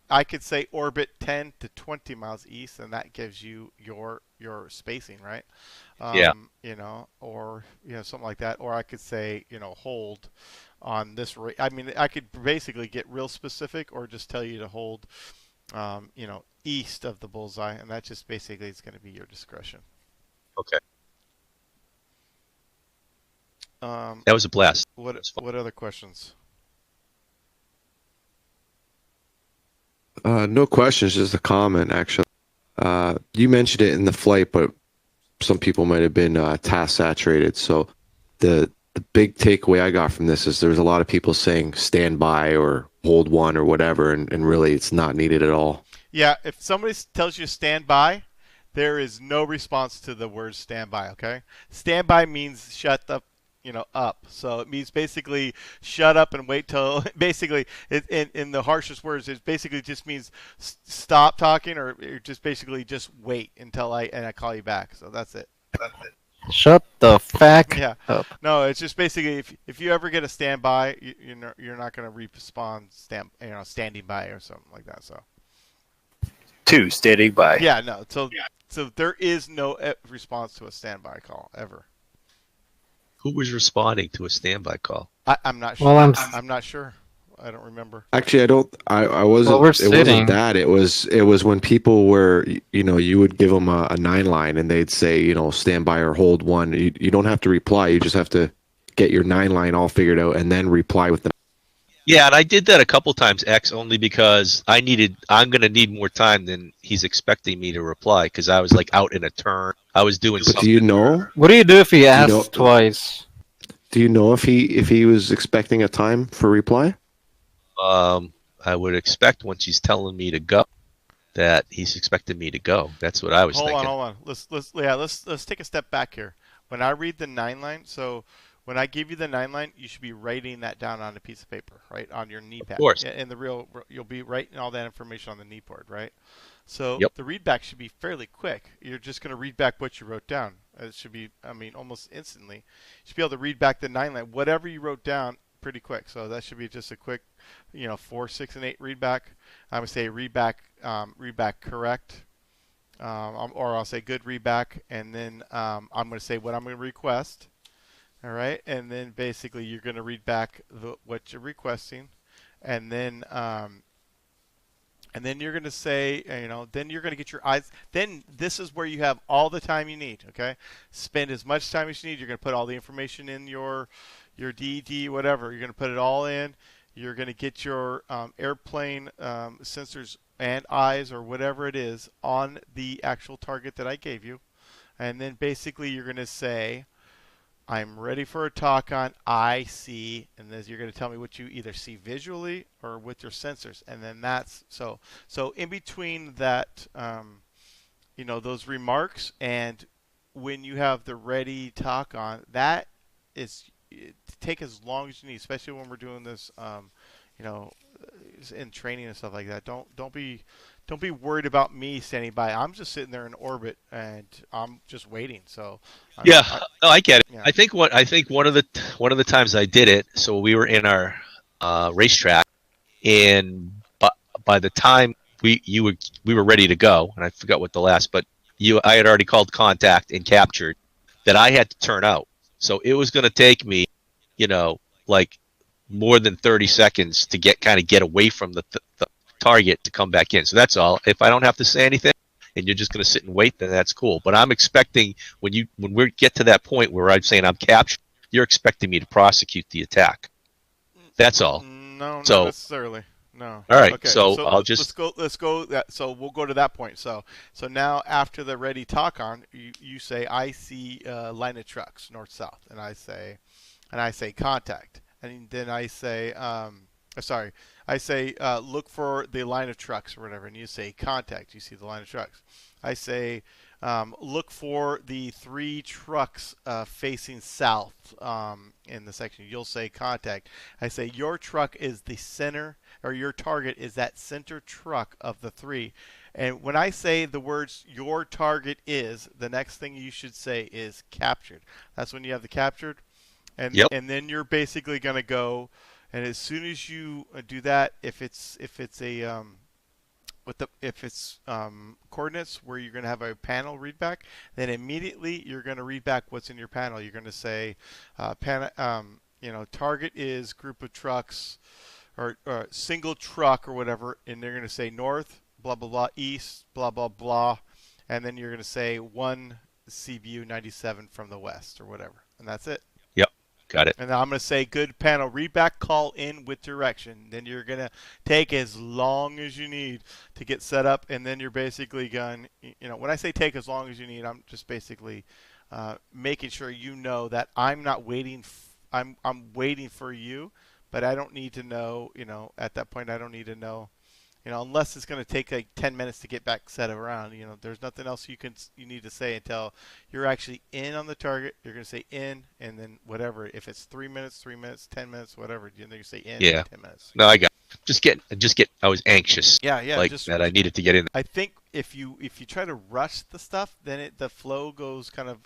I could say orbit 10 to 20 miles east, and that gives you your spacing, right? Or something like that. Or I could say hold on this rate. I mean, I could basically get real specific, or just tell you to hold, east of the bullseye, and that just basically is going to be your discretion. Okay. That was a blast. What other questions? No questions, just a comment, actually. You mentioned it in the flight, but some people might have been task saturated. So the big takeaway I got from this is there's a lot of people saying stand by or hold one or whatever, and really it's not needed at all. Yeah, if somebody tells you stand by, there is no response to the word stand by, okay? Stand by means shut up. Up. So it means basically shut up and wait till, basically, in the harshest words, it basically just means stop talking, or just basically just wait until I call you back. So that's it. Shut the FAC Yeah. up. No, it's just basically if you ever get a standby, you're not going to respawn standing by or something like that. So. 2 standing by. Yeah, no. So there is no response to a standby call ever. Who was responding to a standby call? I'm not sure. Well, I'm not sure. I don't remember. Actually, I don't. I wasn't. Well, we're it sitting. wasn't that. It was when people were. You would give them a 9 line, and they'd say, stand by or hold 1. You don't have to reply. You just have to get your 9 line all figured out, and then reply with the. Yeah, and I did that a couple times, X, only because I'm going to need more time than he's expecting me to reply because I was like out in a turn. I was doing But something. do you know? What do you do if he asks twice? Do you know if he was expecting a time for reply? I would expect once he's telling me to go, that he's expecting me to go. That's what I was thinking. Hold on. Let's take a step back here. When I read the 9 line, so when I give you the 9 line, you should be writing that down on a piece of paper, right, on your knee pad. Of course. In the you'll be writing all that information on the knee board, right? So Yep. the read back should be fairly quick. You're just going to read back what you wrote down. It should be, almost instantly. You should be able to read back the 9 line, whatever you wrote down, pretty quick. So that should be just a quick, 4, 6, and 8 read back. I would say read back correct, or I'll say good read back, and then I'm going to say what I'm going to request. All right, and then basically you're going to read back what you're requesting, and then you're going to say, then you're going to get your eyes. Then this is where you have all the time you need. Okay, spend as much time as you need. You're going to put all the information in your DED, whatever. You're going to put it all in. You're going to get your airplane sensors and eyes or whatever it is on the actual target that I gave you, and then basically you're going to say, I'm ready for a talk on I see, and then you're going to tell me what you either see visually or with your sensors, and then that's so in between that, those remarks and when you have the ready talk on, that is take as long as you need, especially when we're doing this, in training and stuff like that. Don't be worried about me standing by. I'm just sitting there in orbit and I'm just waiting. So I get it. Yeah. I think one of the times I did it. So we were in our racetrack, and by the time we were ready to go, and I forgot what the last, but I had already called contact and captured that I had to turn out. So it was going to take me, like more than 30 seconds to get away from the target to come back in. So that's all. If I don't have to say anything and you're just going to sit and wait, then that's cool. But I'm expecting when we get to that point where I'm saying I'm captured, you're expecting me to prosecute the attack. That's all. No, not so, necessarily. No. All right. Okay, so I'll just let's go. So we'll go to that point. So now after the ready talk on, you say I see line of trucks north south, and I say contact, and then I say I say look for the line of trucks or whatever, and you say contact. You see the line of trucks. I say look for the 3 trucks facing south in the section. You'll say contact. I say your truck is the center, or your target is that center truck of the 3. And when I say the words your target is, the next thing you should say is captured. That's when you have the captured. And and then you're basically going to go, and as soon as you do that, if it's coordinates where you're going to have a panel read back, then immediately you're going to read back what's in your panel. You're going to say, target is group of trucks, or single truck or whatever, and they're going to say north, blah blah blah, east, blah blah blah, and then you're going to say 1 CBU 97 from the west or whatever, and that's it. Got it. And I'm going to say good panel read back, call in with direction. Then you're going to take as long as you need to get set up, and then you're basically going, when I say take as long as you need, I'm just basically making sure that I'm not waiting. I'm waiting for you, but I don't need to know, at that point I don't need to know, unless it's going to take like 10 minutes to get back set around. There's nothing else you need to say until you're actually in on the target. You're going to say in, and then whatever. If it's 3 minutes, 10 minutes, whatever, you say in. Yeah. 10 minutes. No, I got it. Just get. I was anxious. Yeah. Like that, I needed to get in. I think if you try to rush the stuff, then the flow goes kind of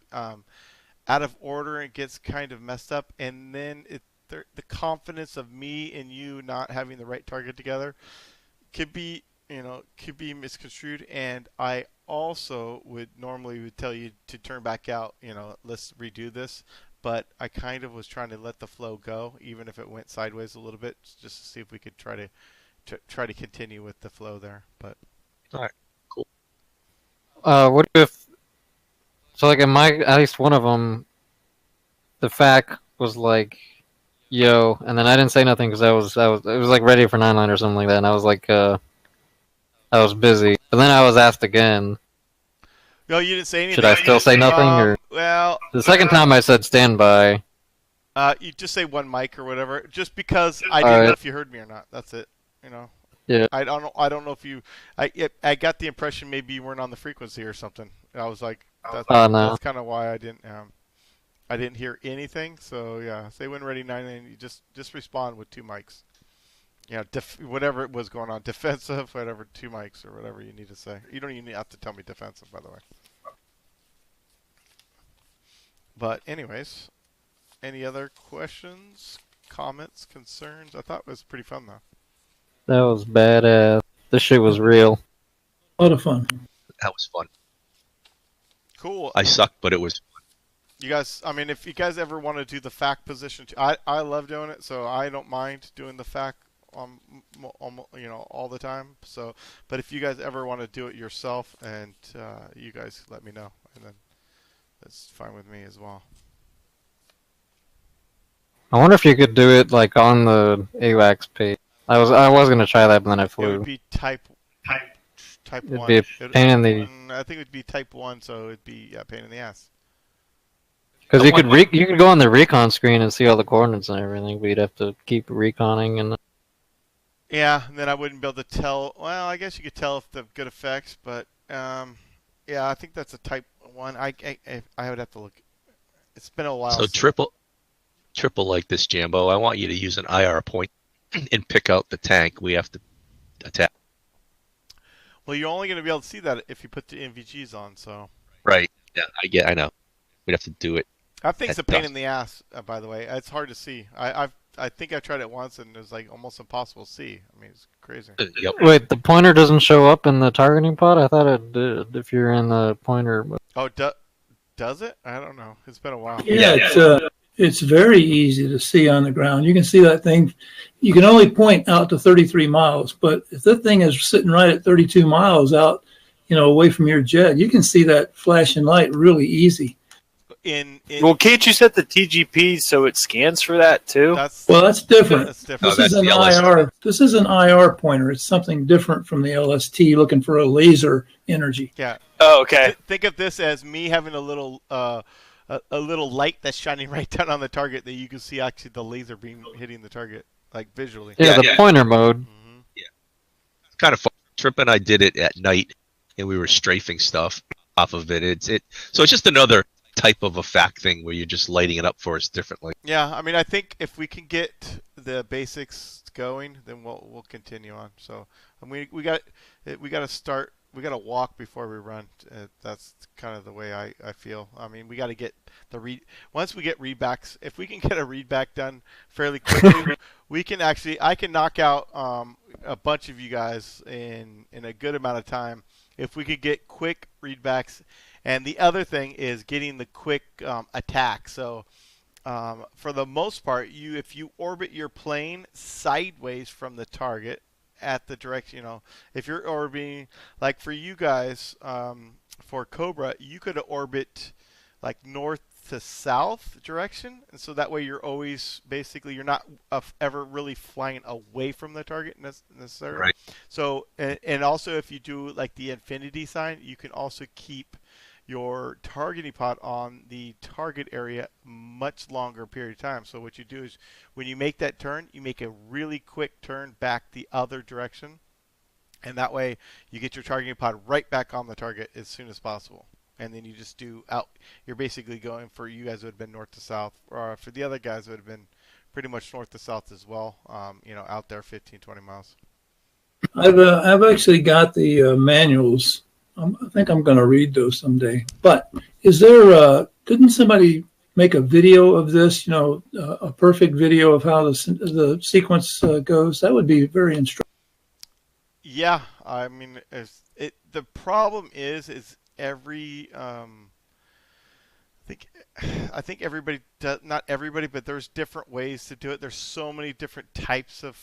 out of order and gets kind of messed up, and then the confidence of me and you not having the right target together could be misconstrued. And I also would normally tell you to turn back out, let's redo this, but I kind of was trying to let the flow go, even if it went sideways a little bit, just to see if we could try to continue with the flow there. But all right, cool. What if, so like at least one of them, the FAC was like, yo, and then I didn't say nothing because it was like ready for 9-line or something like that, and I was like, I was busy. But then I was asked again. No, you didn't say anything. Should I still say nothing, or? Well, the second time I said standby. You just say one mic or whatever, just because I didn't know if you heard me or not. That's it. Yeah. I don't know if you. I got the impression maybe you weren't on the frequency or something. I was like, no. That's kind of why I didn't hear anything. So yeah, say when ready 9-line, you just respond with 2 mics. Whatever it was going on, defensive, whatever, 2 mics or whatever you need to say. You don't even have to tell me defensive, by the way. But anyways, any other questions, comments, concerns? I thought it was pretty fun though. That was badass. This shit was real. A lot of fun. That was fun. Cool. I sucked, but it was fun. You guys, I mean, if you guys ever want to do the FAC position, I love doing it, so I don't mind doing the FAC all the time. So, but if you guys ever want to do it yourself, and you guys let me know, and then that's fine with me as well. I wonder if you could do it like on the AWACS page. I was gonna try that, but then I flew. It would be type 1. It'd be a pain in the. I think it would be type 1, so it'd be a pain in the ass. Because you could go on the recon screen and see all the coordinates and everything, but you'd have to keep reconning and. Yeah, and then I wouldn't be able to tell. Well, I guess you could tell if the good effects, but yeah, I think that's a type 1. I would have to look. It's been a while. So triple like this, Jambo. I want you to use an IR point and pick out the tank we have to attack. Well, you're only going to be able to see that if you put the NVGs on. So. Right. Yeah, I know. We'd have to do it. I think it's a pain in the ass. By the way, it's hard to see. I think I tried it once and it was like almost impossible to see. I mean, it's crazy. Yep. Wait, the pointer doesn't show up in the targeting pod? I thought it did if you're in the pointer. Oh, does it? I don't know. It's been a while. Yeah, it's very easy to see on the ground. You can see that thing. You can only point out to 33 miles, but if that thing is sitting right at 32 miles out, away from your jet, you can see that flashing light really easy. Well, can't you set the TGP so it scans for that too? That's different. That's different. This is an IR. This is an IR pointer. It's something different from the LST, looking for a laser energy. Yeah. Oh, okay. Think of this as me having a little light that's shining right down on the target that you can see actually the laser beam hitting the target, like visually. Yeah, the pointer mode. Mm-hmm. Yeah. It's kind of fun. Trip and I did it at night, and we were strafing stuff off of it. So it's just another type of a FAC thing where you're just lighting it up for us differently. Yeah, I mean, I think if we can get the basics going, then we'll continue on. So we got to start. We got to walk before we run. That's kind of the way I feel. I mean, we got to get once we get readbacks. If we can get a readback done fairly quickly, I can knock out a bunch of you guys in a good amount of time. If we could get quick readbacks. And the other thing is getting the quick attack. So for the most part, if you orbit your plane sideways from the target at the direction, if you're orbiting, like for you guys, for Cobra, you could orbit like north to south direction. And so that way you're always, basically, you're not ever really flying away from the target necessarily. Right. So, and also if you do like the infinity sign, you can also keep your targeting pod on the target area much longer period of time. So what you do is when you make that turn, you make a really quick turn back the other direction, and that way you get your targeting pod right back on the target as soon as possible. And then you just do out. You're basically going for, you guys would have been north to south, or for the other guys it would have been pretty much north to south as well. Out there 15-20 miles. I've actually got the manuals. I think I'm going to read those someday. But is there? Didn't somebody make a video of this, a perfect video of how the sequence goes, that would be very instructive. Yeah, I mean, the problem is every I think everybody does, not everybody, but there's different ways to do it. There's so many different types of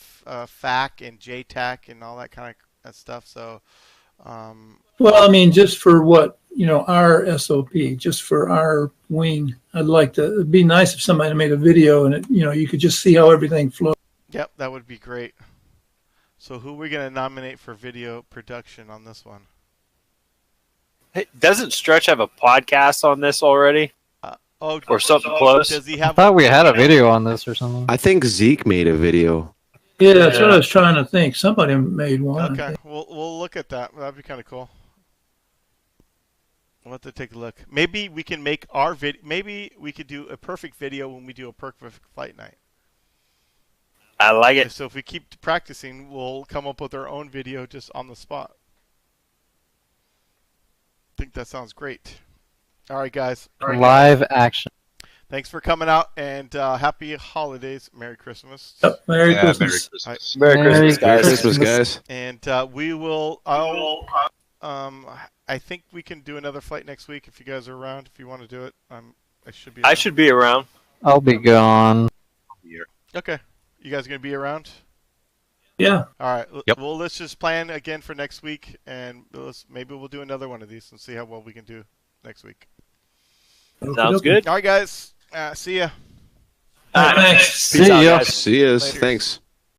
FAC and JTAC and all that kind of stuff. So, well, I mean, just for what our SOP, just for our wing, I'd like to. It'd be nice if somebody made a video and you could just see how everything flows. Yep, that would be great. So, who are we going to nominate for video production on this one? Hey, doesn't Stretch have a podcast on this already? Or something close? Does he have? I thought we had a video on this or something. I think Zeke made a video. Yeah, that's what I was trying to think. Somebody made one. Okay, we'll look at that. That'd be kind of cool. We'll have to take a look. Maybe we can make our video. Maybe we could do a perfect video when we do a perfect flight night. I like it. So if we keep practicing, we'll come up with our own video just on the spot. I think that sounds great. All right, guys. Live action. Thanks for coming out, and happy holidays. Merry Christmas. Yep, Merry Christmas. Merry Christmas, guys. Merry Christmas, guys. And we will. I think we can do another flight next week if you guys are around. If you want to do it, I should be. Around. I should be around. I'll be gone. Okay, you guys gonna be around? Yeah. All right. Yep. Well, let's just plan again for next week, and maybe we'll do another one of these and see how well we can do next week. Sounds good. All right, guys. See ya. Thanks. See ya. See ya. Thanks.